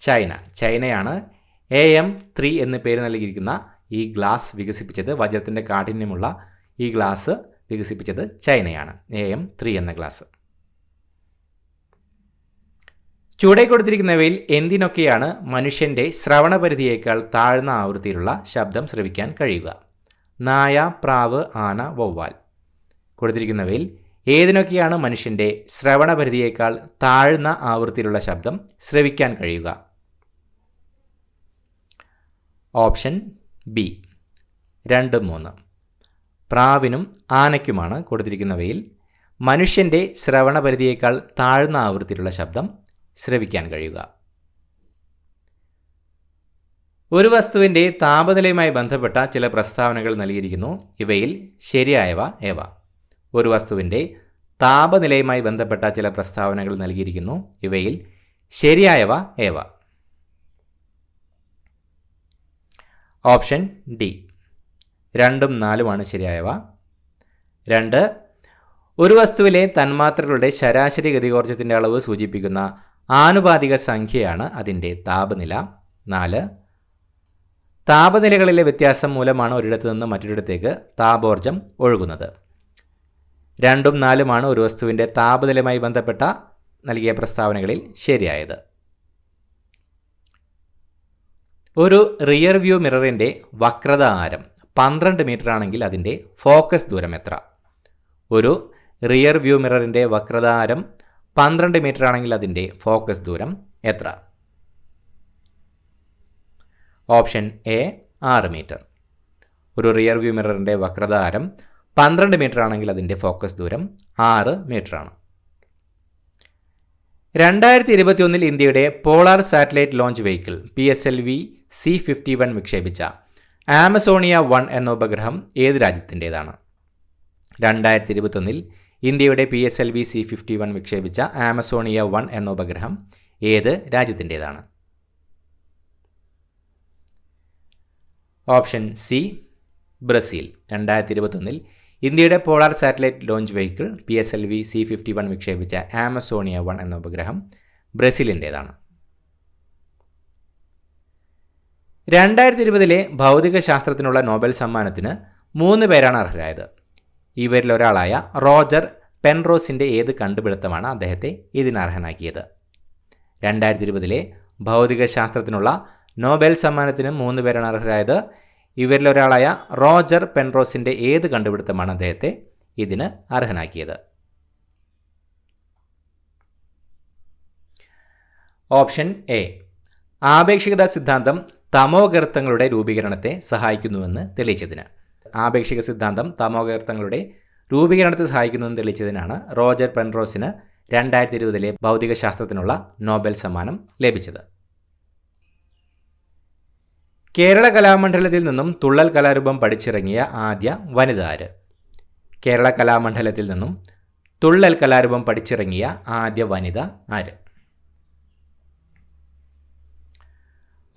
China. ചൈനയാണ് AM3 എന്ന് പേര് നൽകിയിരിക്കുന്ന ഈ ഗ്ലാസ് വികസിപ്പിച്ചത്. വജ്രത്തിൻ്റെ കാഠിന്യമുള്ള ഈ ഗ്ലാസ് വികസിപ്പിച്ചത് ചൈനയാണ്, AM3 എന്ന ഗ്ലാസ്. ചുവടെ കൊടുത്തിരിക്കുന്നവയിൽ എന്തിനൊക്കെയാണ് മനുഷ്യൻ്റെ ശ്രവണപരിധിയേക്കാൾ താഴ്ന്ന ആവൃത്തിയിലുള്ള ശബ്ദം ശ്രവിക്കാൻ കഴിയുക? നായ, പ്രാവ്, ആന, വവ്വാൽ. കൊടുത്തിരിക്കുന്നവയിൽ ഏതിനൊക്കെയാണ് മനുഷ്യൻ്റെ ശ്രവണപരിധിയേക്കാൾ താഴ്ന്ന ആവൃത്തിയിലുള്ള ശബ്ദം ശ്രവിക്കാൻ കഴിയുക? Option B, 2, 3. പ്രാവിനും ആനയ്ക്കുമാണ് കൊടുത്തിരിക്കുന്നവയിൽ മനുഷ്യൻ്റെ ശ്രവണപരിധിയേക്കാൾ താഴ്ന്ന ആവൃത്തിയിലുള്ള ശബ്ദം ശ്രവിക്കാൻ കഴിയുക. ഒരു വസ്തുവിൻ്റെ താപനിലയുമായി ബന്ധപ്പെട്ട ചില പ്രസ്താവനകൾ നൽകിയിരിക്കുന്നു. ഇവയിൽ ശരിയായവ ഏവ? ഒരു വസ്തുവിൻ്റെ താപനിലയുമായി ബന്ധപ്പെട്ട ചില പ്രസ്താവനകൾ നൽകിയിരിക്കുന്നു. ഇവയിൽ ശരിയായവ ഏവ? Option D, 2, 4 ശരിയായവ. 2, ഒരു വസ്തുവിലെ തന്മാത്രകളുടെ ശരാശരി ഗതികോർജ്ജത്തിൻ്റെ അളവ് സൂചിപ്പിക്കുന്ന ആനുപാതിക സംഖ്യയാണ് അതിൻ്റെ താപനില. 4, താപനിലകളിലെ വ്യത്യാസം മൂലമാണ് ഒരിടത്തു നിന്ന് മറ്റൊരിടത്തേക്ക് താപോർജ്ജം ഒഴുകുന്നത്. 2, 4 ഒരു വസ്തുവിൻ്റെ താപനിലയുമായി ബന്ധപ്പെട്ട നൽകിയ പ്രസ്താവനകളിൽ ശരിയായത്. ഒരു റിയർ വ്യൂ മിററിൻ്റെ വക്രത ആരം 12 മീറ്റർ ആണെങ്കിൽ അതിൻ്റെ ഫോക്കസ് ദൂരം എത്ര? ഒരു റിയർ വ്യൂ മിററിൻ്റെ വക്രത ആരം 12 മീറ്റർ ആണെങ്കിൽ അതിൻ്റെ ഫോക്കസ് ദൂരം എത്ര? Option A, 6 metre. ഒരു റിയർ വ്യൂ മിററിൻ്റെ വക്രത ആരം 12 മീറ്റർ ആണെങ്കിൽ അതിൻ്റെ ഫോക്കസ് ദൂരം 6 മീറ്ററാണ്. 2021 ഇന്ത്യയുടെ polar satellite launch vehicle PSLV C51 വിക്ഷേപിച്ച ആമസോണിയ 1 എന്ന ഉപഗ്രഹം ഏത് രാജ്യത്തിൻ്റേതാണ്? 2021 ഇന്ത്യയുടെ PSLV C51 വിക്ഷേപിച്ച ആമസോണിയ 1 എന്ന ഉപഗ്രഹം ഏത് രാജ്യത്തിൻ്റേതാണ്? Option C, Brazil. 2021 ഇന്ത്യയുടെ polar satellite launch vehicle PSLV C51 വിക്ഷേപിച്ച ആമസോണിയ 1 എന്ന ഉപഗ്രഹം ബ്രസീലിൻ്റേതാണ്. 2020 ഭൗതിക ശാസ്ത്രത്തിനുള്ള നോബൽ സമ്മാനത്തിന് 3 പേരാണ് അർഹരായത്. ഇവരിൽ ഒരാളായ റോജർ പെൻറോസിൻ്റെ ഏത് കണ്ടുപിടുത്തമാണ് അദ്ദേഹത്തെ ഇതിനർഹനാക്കിയത്? 2020 ഭൗതിക ശാസ്ത്രത്തിനുള്ള നോബൽ സമ്മാനത്തിന് 3 പേരാണ് അർഹരായത്. ഇവരിൽ ഒരാളായ റോജർ പെൻറോസിൻ്റെ ഏത് കണ്ടുപിടുത്തമാണ് അദ്ദേഹത്തെ ഇതിന് അർഹനാക്കിയത്? ഓപ്ഷൻ എ, ആപേക്ഷികത സിദ്ധാന്തം തമോഗർത്തങ്ങളുടെ രൂപീകരണത്തെ സഹായിക്കുന്നുവെന്ന് തെളിയിച്ചതിന്. ആപേക്ഷിക സിദ്ധാന്തം തമോഗർത്തങ്ങളുടെ രൂപീകരണത്തെ സഹായിക്കുന്നുവെന്ന് തെളിയിച്ചതിനാണ് റോജർ പെൻറോസിന് 2020 ഭൗതിക ശാസ്ത്രത്തിനുള്ള നോബൽ സമ്മാനം ലഭിച്ചത്. കേരള കലാമണ്ഡലത്തിൽ നിന്നും തുള്ളൽ കലാരൂപം പഠിച്ചിറങ്ങിയ ആദ്യ വനിത ആര്? കേരള കലാമണ്ഡലത്തിൽ നിന്നും തുള്ളൽ കലാരൂപം പഠിച്ചിറങ്ങിയ ആദ്യ വനിത ആര്?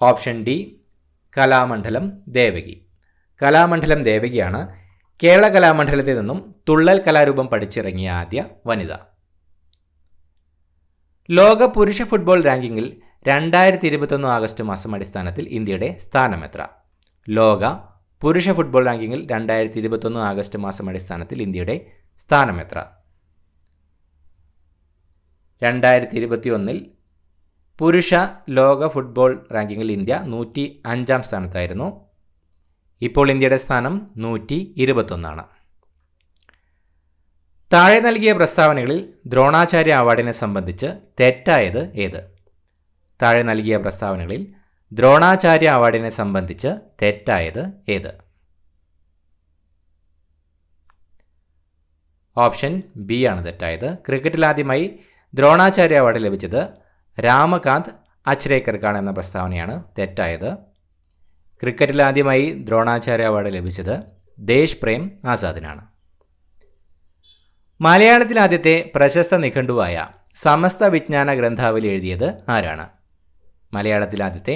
Option D, Kalamandalam Devaki. കലാമണ്ഡലം ദേവകിയാണ് കേരള കലാമണ്ഡലത്തിൽ നിന്നും തുള്ളൽ കലാരൂപം പഠിച്ചിറങ്ങിയ ആദ്യ വനിത. ലോക പുരുഷ ഫുട്ബോൾ റാങ്കിങ്ങിൽ 2021 ആഗസ്റ്റ് മാസം അടിസ്ഥാനത്തിൽ ഇന്ത്യയുടെ സ്ഥാനം എത്ര? ലോക പുരുഷ ഫുട്ബോൾ റാങ്കിങ്ങിൽ 2021 ആഗസ്റ്റ് മാസം അടിസ്ഥാനത്തിൽ ഇന്ത്യയുടെ സ്ഥാനം എത്ര? 2021 പുരുഷ ലോക ഫുട്ബോൾ റാങ്കിങ്ങിൽ ഇന്ത്യ 105 സ്ഥാനത്തായിരുന്നു. ഇപ്പോൾ ഇന്ത്യയുടെ സ്ഥാനം 121. താഴെ നൽകിയ പ്രസ്താവനകളിൽ ദ്രോണാചാര്യ അവാർഡിനെ സംബന്ധിച്ച് തെറ്റായത് ഏത്? താഴെ നൽകിയ പ്രസ്താവനകളിൽ ദ്രോണാചാര്യ അവാർഡിനെ സംബന്ധിച്ച് തെറ്റായത് ഏത്? ഓപ്ഷൻ ബി ആണ് തെറ്റായത്. ക്രിക്കറ്റിൽ ആദ്യമായി ദ്രോണാചാര്യ അവാർഡ് ലഭിച്ചത് രാമകാന്ത് അച്രേക്കർക്കാണ് എന്ന പ്രസ്താവനയാണ് തെറ്റായത്. ക്രിക്കറ്റിൽ ആദ്യമായി ദ്രോണാചാര്യ അവാർഡ് ലഭിച്ചത് ദേശ് പ്രേം ആസാദിനാണ്. മലയാളത്തിൽ ആദ്യത്തെ പ്രശസ്ത നിഘണ്ടുവായ സമസ്ത വിജ്ഞാന ഗ്രന്ഥാവലി എഴുതിയത് ആരാണ്? മലയാളത്തിൽ ആദ്യത്തെ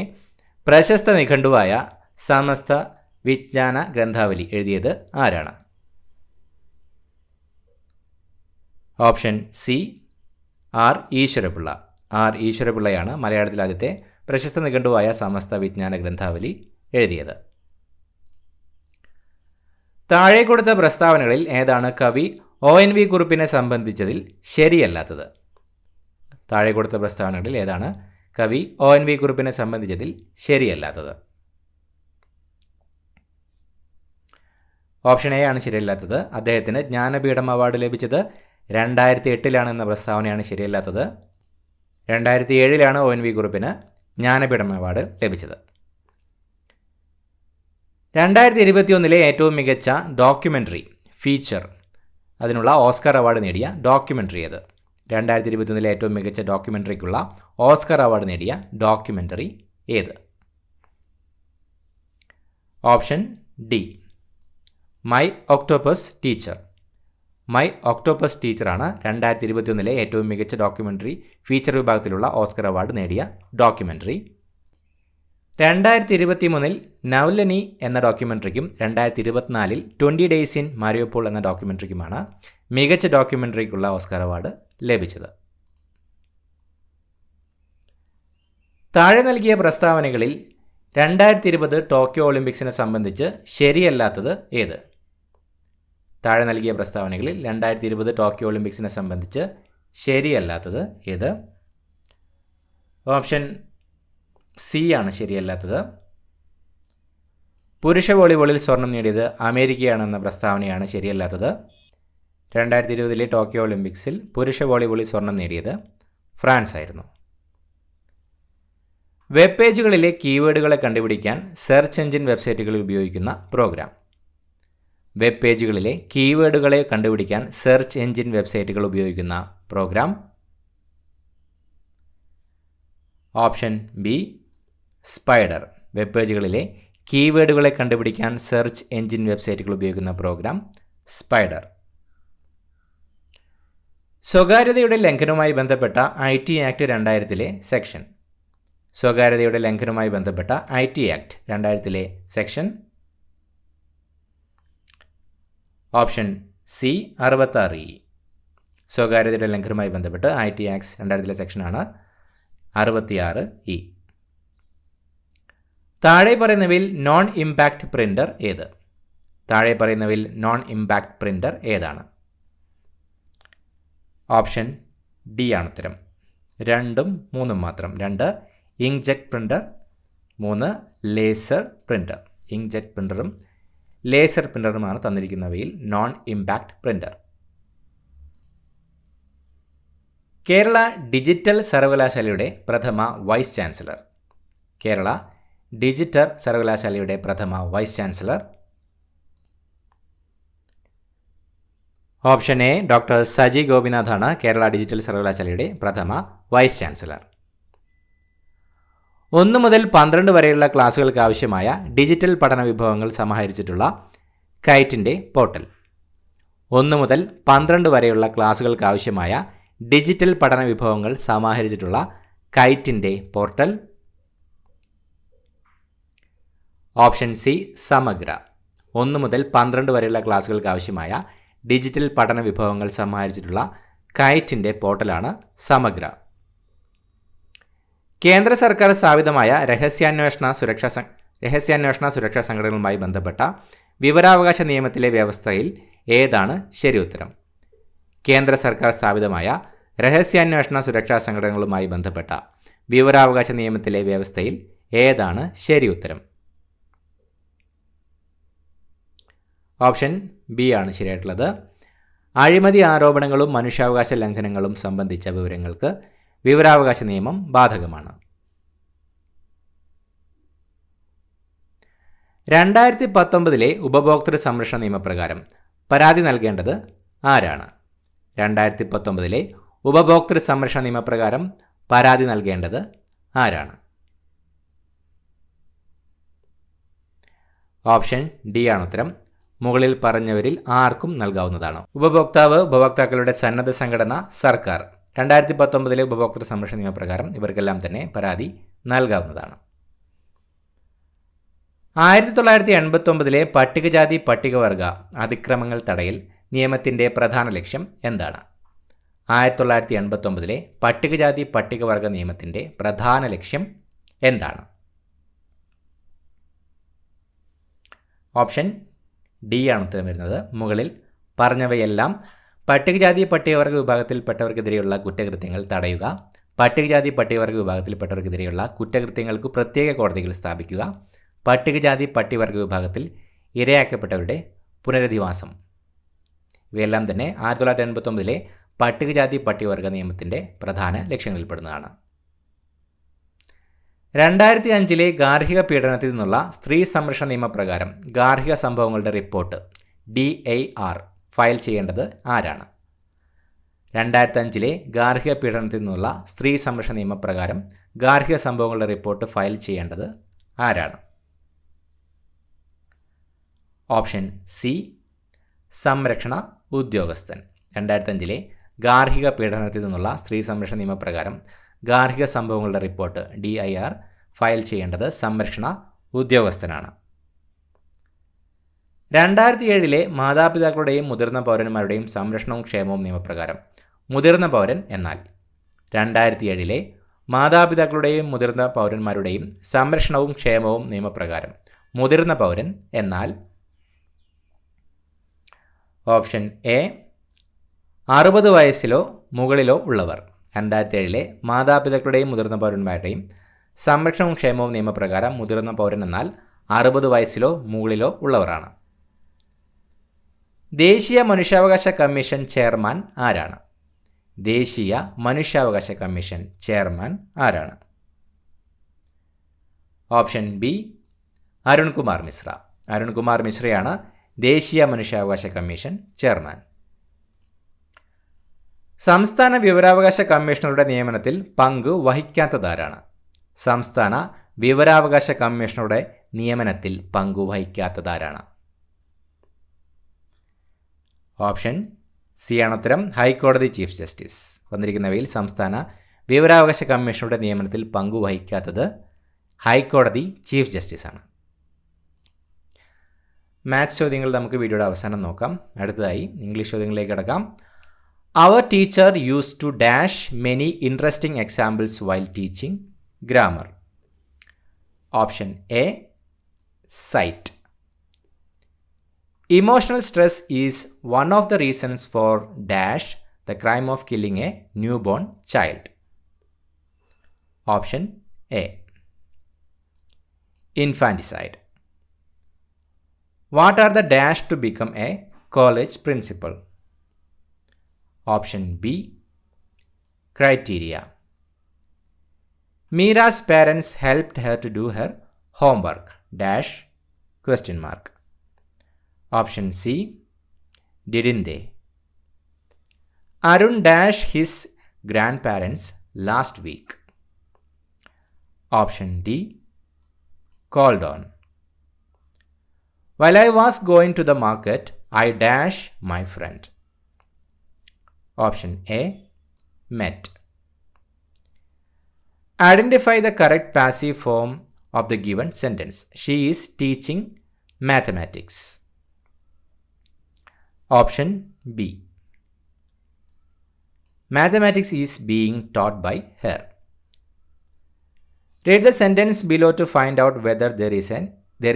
പ്രശസ്ത നിഘണ്ടുവായ സമസ്ത വിജ്ഞാന ഗ്രന്ഥാവലി എഴുതിയത് ആരാണ്? Option C R Easwara Pillai. R ഈശ്വരപിള്ളയാണ് മലയാളത്തിൽ ആദ്യത്തെ പ്രശസ്ത നിഘണ്ടുവായ സമസ്ത വിജ്ഞാന ഗ്രന്ഥാവലി എഴുതിയത്. താഴെ കൊടുത്ത പ്രസ്താവനകളിൽ ഏതാണ് കവി ONV കുറുപ്പിനെ സംബന്ധിച്ചതിൽ ശരിയല്ലാത്തത്? താഴെ കൊടുത്ത പ്രസ്താവനകളിൽ ഏതാണ് കവി ONV കുറുപ്പിനെ സംബന്ധിച്ചതിൽ ശരിയല്ലാത്തത്? ഓപ്ഷൻ എ ആണ് ശരിയല്ലാത്തത്. അദ്ദേഹത്തിന് ജ്ഞാനപീഠം അവാർഡ് ലഭിച്ചത് 2008 എന്ന പ്രസ്താവനയാണ് ശരിയല്ലാത്തത്. 2007 ONV കുറുപ്പിന് ജ്ഞാനപീഠം അവാർഡ് ലഭിച്ചത്. 2021 ഏറ്റവും മികച്ച ഡോക്യുമെൻ്ററി ഫീച്ചർ അതിനുള്ള ഓസ്കർ അവാർഡ് നേടിയ ഡോക്യുമെൻ്ററി ഏത്? 2021 ഏറ്റവും മികച്ച ഡോക്യുമെൻ്ററിക്കുള്ള ഓസ്കർ അവാർഡ് നേടിയ ഡോക്യുമെൻ്ററി ഏത്? Option D my octopus teacher. My octopus ടീച്ചറാണ് 2021 ഏറ്റവും മികച്ച ഡോക്യുമെൻ്ററി ഫീച്ചർ വിഭാഗത്തിലുള്ള ഓസ്കർ അവാർഡ് നേടിയ ഡോക്യുമെൻ്ററി. 2023 നവ്ലനി എന്ന ഡോക്യുമെൻ്ററിക്കും 2024 20 ഡേയ്സ് ഇൻ മാരിയോപോൾ എന്ന ഡോക്യുമെൻ്ററിക്കുമാണ് മികച്ച ഡോക്യുമെൻ്ററിക്കുള്ള ഓസ്കർ അവാർഡ് ലഭിച്ചത്. താഴെ നൽകിയ പ്രസ്താവനകളിൽ 2020 ടോക്കിയോ ഒളിമ്പിക്സിനെ സംബന്ധിച്ച് ശരിയല്ലാത്തത് ഏത്? താഴെ നൽകിയ പ്രസ്താവനകളിൽ 2020 ടോക്കിയോ ഒളിമ്പിക്സിനെ സംബന്ധിച്ച് ശരിയല്ലാത്തത് ഏത്? ഓപ്ഷൻ സി ആണ് ശരിയല്ലാത്തത്. പുരുഷ വോളിബോളിൽ സ്വർണം നേടിയത് അമേരിക്കയാണെന്ന പ്രസ്താവനയാണ് ശരിയല്ലാത്തത്. 2020 ടോക്കിയോ ഒളിമ്പിക്സിൽ പുരുഷ വോളിബോളിൽ സ്വർണം നേടിയത് ഫ്രാൻസ് ആയിരുന്നു. വെബ് പേജുകളിലെ കീവേഡുകളെ കണ്ടുപിടിക്കാൻ സെർച്ച് എഞ്ചിൻ വെബ്സൈറ്റുകളിൽ ഉപയോഗിക്കുന്ന പ്രോഗ്രാം. വെബ് പേജുകളിലെ കീവേഡുകളെ കണ്ടുപിടിക്കാൻ സെർച്ച് എഞ്ചിൻ വെബ്സൈറ്റുകൾ ഉപയോഗിക്കുന്ന പ്രോഗ്രാം. Option B spider. വെബ് പേജുകളിലെ കീവേഡുകളെ കണ്ടുപിടിക്കാൻ സെർച്ച് എഞ്ചിൻ വെബ്സൈറ്റുകൾ ഉപയോഗിക്കുന്ന പ്രോഗ്രാം സ്പൈഡർ. സ്വകാര്യതയുടെ ലംഘനവുമായി ബന്ധപ്പെട്ട IT ആക്ട് 2000 സെക്ഷൻ. സ്വകാര്യതയുടെ ലംഘനവുമായി ബന്ധപ്പെട്ട IT act 2000 section. Option C 66E. സ്വകാര്യതയുടെ ലംഘനവുമായി ബന്ധപ്പെട്ട് IT ആക്ട് 2000 സെക്ഷനാണ് 66E. താഴെ പറയുന്നവയിൽ നോൺ ഇമ്പാക്റ്റ് പ്രിൻ്റർ ഏത്? താഴെ പറയുന്നവയിൽ നോൺ ഇമ്പാക്റ്റ് പ്രിൻ്റർ ഏതാണ്? ഓപ്ഷൻ ഡി ആണ് ഉത്തരം. 2ഉം 3ഉം മാത്രം. 2 inkjet printer, 3 laser printer. Inkjet പ്രിൻ്ററും ലേസർ പ്രിൻ്ററുമാണ് തന്നിരിക്കുന്നവയിൽ non impact printer. Kerala digital സർവകലാശാലയുടെ പ്രഥമ വൈസ് ചാൻസലർ. കേരള ഡിജിറ്റൽ സർവകലാശാലയുടെ പ്രഥമ vice chancellor. Option A doctor Saji ഗോപിനാഥാണ് കേരള ഡിജിറ്റൽ സർവകലാശാലയുടെ പ്രഥമ വൈസ് ചാൻസലർ. 1 മുതൽ 12 വരെയുള്ള ക്ലാസുകൾക്ക് ആവശ്യമായ ഡിജിറ്റൽ പഠന വിഭവങ്ങൾ സമാഹരിച്ചിട്ടുള്ള കൈറ്റിൻ്റെ പോർട്ടൽ. 1 മുതൽ 12 വരെയുള്ള ക്ലാസുകൾക്ക് ആവശ്യമായ ഡിജിറ്റൽ പഠന വിഭവങ്ങൾ സമാഹരിച്ചിട്ടുള്ള കൈറ്റിൻ്റെ പോർട്ടൽ. ഓപ്ഷൻ സി സമഗ്ര. 1 മുതൽ 12 വരെയുള്ള ക്ലാസുകൾക്ക് ആവശ്യമായ ഡിജിറ്റൽ പഠന വിഭവങ്ങൾ സമാഹരിച്ചിട്ടുള്ള കൈറ്റിൻ്റെ പോർട്ടലാണ് സമഗ്ര. കേന്ദ്ര സർക്കാർ സ്ഥാപിതമായ രഹസ്യാന്വേഷണ സുരക്ഷാ സംഘടനകളുമായി ബന്ധപ്പെട്ട വിവരാവകാശ നിയമത്തിലെ വ്യവസ്ഥയിൽ ഏതാണ് ശരി ഉത്തരം? കേന്ദ്ര സർക്കാർ സ്ഥാപിതമായ രഹസ്യാന്വേഷണ സുരക്ഷാ സംഘടനകളുമായി ബന്ധപ്പെട്ട വിവരാവകാശ നിയമത്തിലെ വ്യവസ്ഥയിൽ ഏതാണ് ശരി ഉത്തരം? ഓപ്ഷൻ ബി ആണ് ശരിയായിട്ടുള്ളത്. അഴിമതി ആരോപണങ്ങളും മനുഷ്യാവകാശ ലംഘനങ്ങളും സംബന്ധിച്ച വിവരങ്ങൾക്ക് വിവരാവകാശ നിയമം ബാധകമാണ്. 2019 ഉപഭോക്തൃ സംരക്ഷണ നിയമപ്രകാരം പരാതി നൽകേണ്ടത് ആരാണ്? 2019 ഉപഭോക്തൃ സംരക്ഷണ നിയമപ്രകാരം പരാതി നൽകേണ്ടത് ആരാണ്? ഓപ്ഷൻ ഡി ആണ് ഉത്തരം. മുകളിൽ പറഞ്ഞവരിൽ ആർക്കും നൽകാവുന്നതാണ്. ഉപഭോക്താക്കളുടെ സന്നദ്ധ സംഘടന, സർക്കാർ. 2019 ഉപഭോക്തൃ സംരക്ഷണ നിയമപ്രകാരം ഇവർക്കെല്ലാം തന്നെ പരാതി നൽകാവുന്നതാണ്. 1989 പട്ടികജാതി പട്ടികവർഗ അതിക്രമങ്ങൾ തടയൽ നിയമത്തിൻ്റെ പ്രധാന ലക്ഷ്യം എന്താണ്? 1989 പട്ടികജാതി പട്ടികവർഗ നിയമത്തിൻ്റെ പ്രധാന ലക്ഷ്യം എന്താണ്? ഓപ്ഷൻ ഡി ആണ് ഉത്തരം വരുന്നത്. മുകളിൽ പറഞ്ഞവയെല്ലാം പട്ടികജാതി പട്ടികവർഗ വിഭാഗത്തിൽപ്പെട്ടവർക്കെതിരെയുള്ള കുറ്റകൃത്യങ്ങൾ തടയുക, പട്ടികജാതി പട്ടികവർഗ വിഭാഗത്തിൽപ്പെട്ടവർക്കെതിരെയുള്ള കുറ്റകൃത്യങ്ങൾക്ക് പ്രത്യേക കോടതികൾ സ്ഥാപിക്കുക, പട്ടികജാതി പട്ടികവർഗ വിഭാഗത്തിൽ ഇരയാക്കപ്പെട്ടവരുടെ പുനരധിവാസം, ഇവയെല്ലാം തന്നെ 1989 പട്ടികജാതി പട്ടികവർഗ നിയമത്തിൻ്റെ പ്രധാന ലക്ഷ്യങ്ങളിൽപ്പെടുന്നതാണ്. 2005 ഗാർഹിക പീഡനത്തിൽ നിന്നുള്ള സ്ത്രീ സംരക്ഷണ നിയമപ്രകാരം ഗാർഹിക സംഭവങ്ങളുടെ റിപ്പോർട്ട് DAR ഫയൽ ചെയ്യേണ്ടത് ആരാണ്? 2005 ഗാർഹിക പീഡനത്തിൽ നിന്നുള്ള സ്ത്രീ സംരക്ഷണ നിയമപ്രകാരം ഗാർഹിക സംഭവങ്ങളുടെ റിപ്പോർട്ട് ഫയൽ ചെയ്യേണ്ടത് ആരാണ്? ഓപ്ഷൻ സി സംരക്ഷണ ഉദ്യോഗസ്ഥൻ. 2005 ഗാർഹിക പീഡനത്തിൽ നിന്നുള്ള സ്ത്രീ സംരക്ഷണ നിയമപ്രകാരം ഗാർഹിക സംഭവങ്ങളുടെ റിപ്പോർട്ട് DIR ഫയൽ ചെയ്യേണ്ടത് സംരക്ഷണ ഉദ്യോഗസ്ഥനാണ്. 2007 മാതാപിതാക്കളുടെയും മുതിർന്ന പൗരന്മാരുടെയും സംരക്ഷണവും ക്ഷേമവും നിയമപ്രകാരം മുതിർന്ന പൗരൻ എന്നാൽ? 2007 മാതാപിതാക്കളുടെയും മുതിർന്ന പൗരന്മാരുടെയും സംരക്ഷണവും ക്ഷേമവും നിയമപ്രകാരം മുതിർന്ന പൗരൻ എന്നാൽ? ഓപ്ഷൻ എ 60 വയസ്സിലോ മുകളിലോ ഉള്ളവർ. 2007 മാതാപിതാക്കളുടെയും മുതിർന്ന പൗരന്മാരുടെയും സംരക്ഷണവും ക്ഷേമവും നിയമപ്രകാരം മുതിർന്ന പൗരൻ എന്നാൽ 60 വയസ്സിലോ മുകളിലോ ഉള്ളവരാണ്. ദേശീയ മനുഷ്യാവകാശ കമ്മീഷൻ ചെയർമാൻ ആരാണ്? ദേശീയ മനുഷ്യാവകാശ കമ്മീഷൻ ചെയർമാൻ ആരാണ്? Option B Arun Kumar Mishra. അരുൺകുമാർ മിശ്രയാണ് ദേശീയ മനുഷ്യാവകാശ കമ്മീഷൻ ചെയർമാൻ. സംസ്ഥാന വിവരാവകാശ കമ്മീഷണറുടെ നിയമനത്തിൽ പങ്ക് വഹിക്കാത്തതാരാണ്? സംസ്ഥാന വിവരാവകാശ കമ്മീഷണറുടെ നിയമനത്തിൽ പങ്കുവഹിക്കാത്തതാരാണ്? ഓപ്ഷൻ സി ആണ് ഉത്തരം. ഹൈക്കോടതി ചീഫ് ജസ്റ്റിസ്. വന്നിരിക്കുന്നവയിൽ സംസ്ഥാന വിവരാവകാശ കമ്മീഷണറുടെ നിയമനത്തിൽ പങ്കുവഹിക്കാത്തത് ഹൈക്കോടതി ചീഫ് ജസ്റ്റിസാണ്. മാത്സ് ചോദ്യങ്ങൾ നമുക്ക് വീഡിയോയുടെ അവസാനം നോക്കാം. അടുത്തതായി ഇംഗ്ലീഷ് ചോദ്യങ്ങളിലേക്ക് കടക്കാം. Our teacher use to dash many interesting examples while teaching grammar. Option A cite. Emotional stress is one of the reasons for dash the crime of killing a newborn child. Option A infanticide. What are the dash to become a college principal? Option B criteria. Meera's parents helped her to do her homework dash question mark. Option C didn't they? Arun dashed his grandparents last week. Option D called on. While I was going to the market, I dashed my friend. Option A met. Identify the correct passive form of the given sentence. She is teaching mathematics. Option B mathematics is being taught by her. Read the sentence below to find out whether there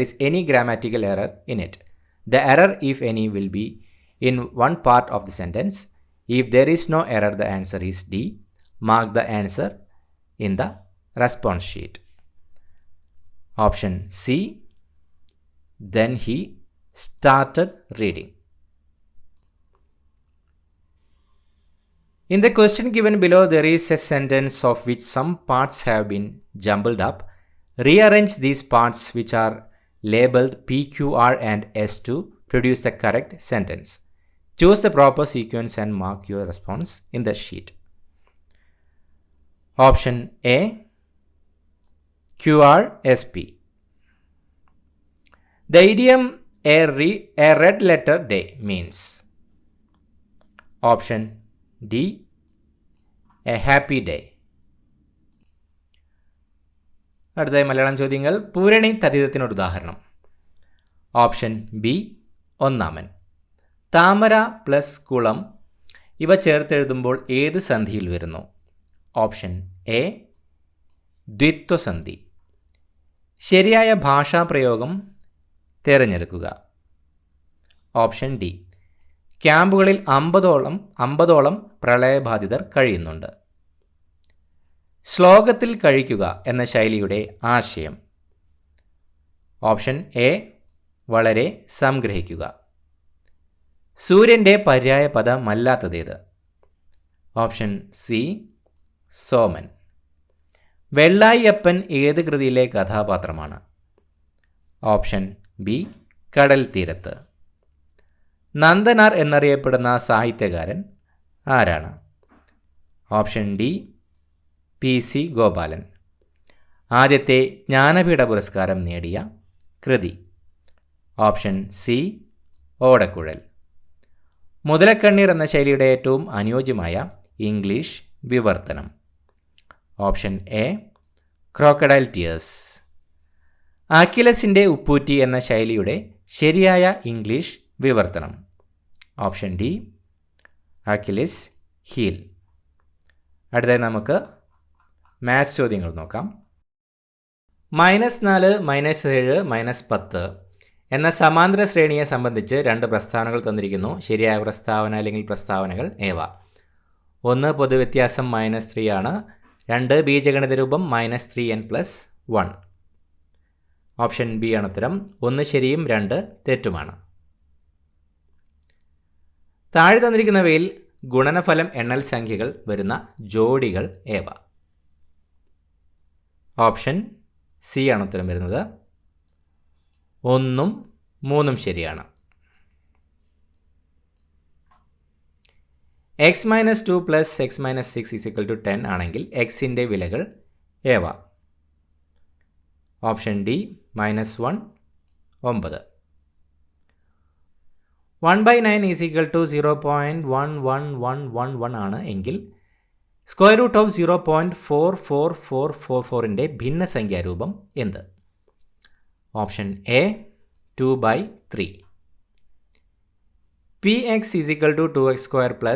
is any grammatical error in it. The error, if any, will be in one part of the sentence. If there is no error, the answer is D. Mark the answer in the response sheet. Option C. Then he started reading. In the question given below, there is a sentence of which some parts have been jumbled up. Rearrange these parts which are labeled P, Q, R and S to produce the correct sentence. Choose the proper sequence and mark your response in the sheet. Option A, QRSP. The idiom a red letter day means. Option D, a happy day. അടുത്തതായി മലയാളം ചോദ്യങ്ങൾ. പൂരണി തദ്ധിതത്തിനൊരു ഉദാഹരണം. ഓപ്ഷൻ ബി, ഒന്നാമൻ. താമര പ്ലസ് കുളം ഇവ ചേർത്തെഴുതുമ്പോൾ ഏത് സന്ധിയിൽ വരുന്നു? ഓപ്ഷൻ എ, ദ്വിത്വസന്ധി. ശരിയായ ഭാഷാപ്രയോഗം തിരഞ്ഞെടുക്കുക. ഓപ്ഷൻ ഡി, ക്യാമ്പുകളിൽ 50ഓളം പ്രളയബാധിതർ കഴിയുന്നുണ്ട്. ശ്ലോകത്തിൽ കഴിക്കുക എന്ന ശൈലിയുടെ ആശയം. ഓപ്ഷൻ എ, വളരെ സംഗ്രഹിക്കുക. സൂര്യൻ്റെ പര്യായ പദമല്ലാത്തതേത്? ഓപ്ഷൻ സി, സോമൻ. വെള്ളായിയപ്പൻ ഏത് കൃതിയിലെ കഥാപാത്രമാണ്? ഓപ്ഷൻ ബി, കടൽ തീരത്ത്. നന്ദനാർ എന്നറിയപ്പെടുന്ന സാഹിത്യകാരൻ ആരാണ്? Option D, PC Gopalan. ആദ്യത്തെ ജ്ഞാനപീഠ പുരസ്കാരം നേടിയ കൃതി? ഓപ്ഷൻ സി, ഓടക്കുഴൽ. മുതലക്കണ്ണീർ എന്ന ശൈലിയുടെ ഏറ്റവും അനുയോജ്യമായ ഇംഗ്ലീഷ് വിവർത്തനം? Option A, crocodile tears. അക്കിലസിൻ്റെ ഉപ്പൂറ്റി എന്ന ശൈലിയുടെ ശരിയായ ഇംഗ്ലീഷ് വിവർത്തനം? Option D, Achilles heel. അടുത്തതായി നമുക്ക് മാത്സ് ചോദ്യങ്ങൾ നോക്കാം. -4, -7, -10 എന്ന സമാന്തര ശ്രേണിയെ സംബന്ധിച്ച് 2 പ്രസ്താവനകൾ തന്നിരിക്കുന്നു. ശരിയായ പ്രസ്താവന അല്ലെങ്കിൽ പ്രസ്താവനകൾ ഏവ? 1 പൊതുവ്യത്യാസം -3 ആണ്. 2 ബീജഗണിത രൂപം -3n+1. ഓപ്ഷൻ ബി ആണ് ഉത്തരം. 1 ശരിയും 2 തെറ്റുമാണ്. താഴെ തന്നിരിക്കുന്നവയിൽ ഗുണനഫലം എണ്ണൽ സംഖ്യകൾ വരുന്ന ജോഡികൾ ഏവ? ഓപ്ഷൻ സി ആണ് ഉത്തരം വരുന്നത്. 1ഉം 3ഉം ശരിയാണ്. x-2 + x-6 = 10 ആണെങ്കിൽ എക്സിൻ്റെ വിലകൾ ഏവ? Option D, -1, 9. 1/9 = 0.11111 ആണ് എങ്കിൽ √0.44444ൻ്റെ ഭിന്നസംഖ്യാരൂപം എന്ത്? Option A, 2/3. px = 2x² +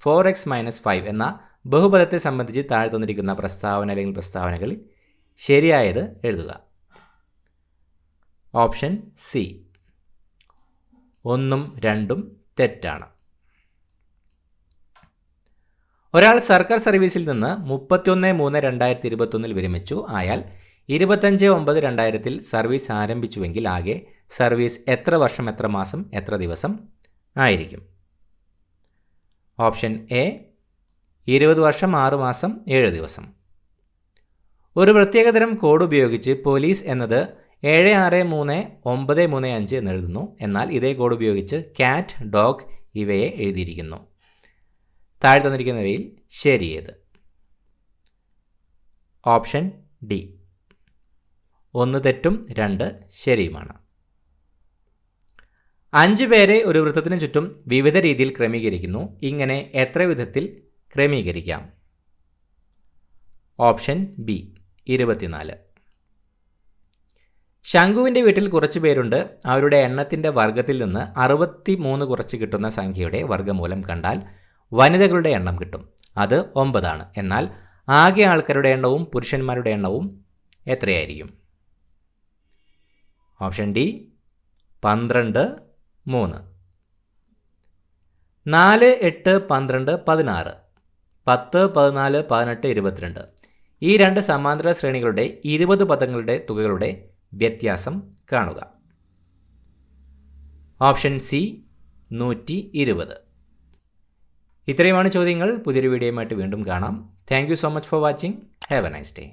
4x - 5 എന്ന ബഹുപദത്തെ സംബന്ധിച്ച് താഴെ തന്നിരിക്കുന്ന പ്രസ്താവന അല്ലെങ്കിൽ പ്രസ്താവനകളിൽ ശരിയായത് എഴുതുക. ഓപ്ഷൻ സി, 1ഉം 2ഉം തെറ്റാണ്. ഒരാൾ സർക്കാർ സർവീസിൽ നിന്ന് 31/3/2021 വിരമിച്ചു. ആയാൽ 25/9/2000 സർവീസ് ആരംഭിച്ചുവെങ്കിൽ ആകെ സർവീസ് എത്ര വർഷം, എത്ര മാസം, എത്ര ദിവസം ആയിരിക്കും? ഓപ്ഷൻ എ, 20 വർഷം 6 മാസം 7 ദിവസം. ഒരു പ്രത്യേകതരം കോഡ് ഉപയോഗിച്ച് പോലീസ് എന്നത് 763-935 എന്നെഴുതുന്നു. എന്നാൽ ഇതേ കോഡ് ഉപയോഗിച്ച് കാറ്റ്, ഡോഗ് ഇവയെ എഴുതിയിരിക്കുന്നു. താഴെ തന്നിരിക്കുന്നവയിൽ ശരിയേത്? ഓപ്ഷൻ ഡി, 1 തെറ്റും 2 ശരിയുമാണ്. 5 പേരെ ഒരു വൃത്തത്തിന് ചുറ്റും വിവിധ രീതിയിൽ ക്രമീകരിക്കുന്നു. ഇങ്ങനെ എത്ര വിധത്തിൽ ക്രമീകരിക്കാം? Option B, 24. ശംഖുവിൻ്റെ വീട്ടിൽ കുറച്ച് പേരുണ്ട്. അവരുടെ എണ്ണത്തിൻ്റെ വർഗത്തിൽ നിന്ന് 63 കുറച്ച് കിട്ടുന്ന സംഖ്യയുടെ വർഗ്ഗമൂലം കണ്ടാൽ വനിതകളുടെ എണ്ണം കിട്ടും. അത് 9 ആണ്. എന്നാൽ ആകെ ആൾക്കാരുടെ എണ്ണവും പുരുഷന്മാരുടെ എണ്ണവും എത്രയായിരിക്കും? Option D 12, 3. 4, 8, 12, 16. 10, 14, 18, 22. ഈ രണ്ട് സമാന്തര ശ്രേണികളുടെ 20 പദങ്ങളുടെ തുകകളുടെ വ്യത്യാസം കാണുക. Option C 120. ഇത്രയുമാണ് ചോദ്യങ്ങൾ. പുതിയൊരു വീഡിയോയുമായിട്ട് വീണ്ടും കാണാം. Thank you so much for watching. Have A nice day.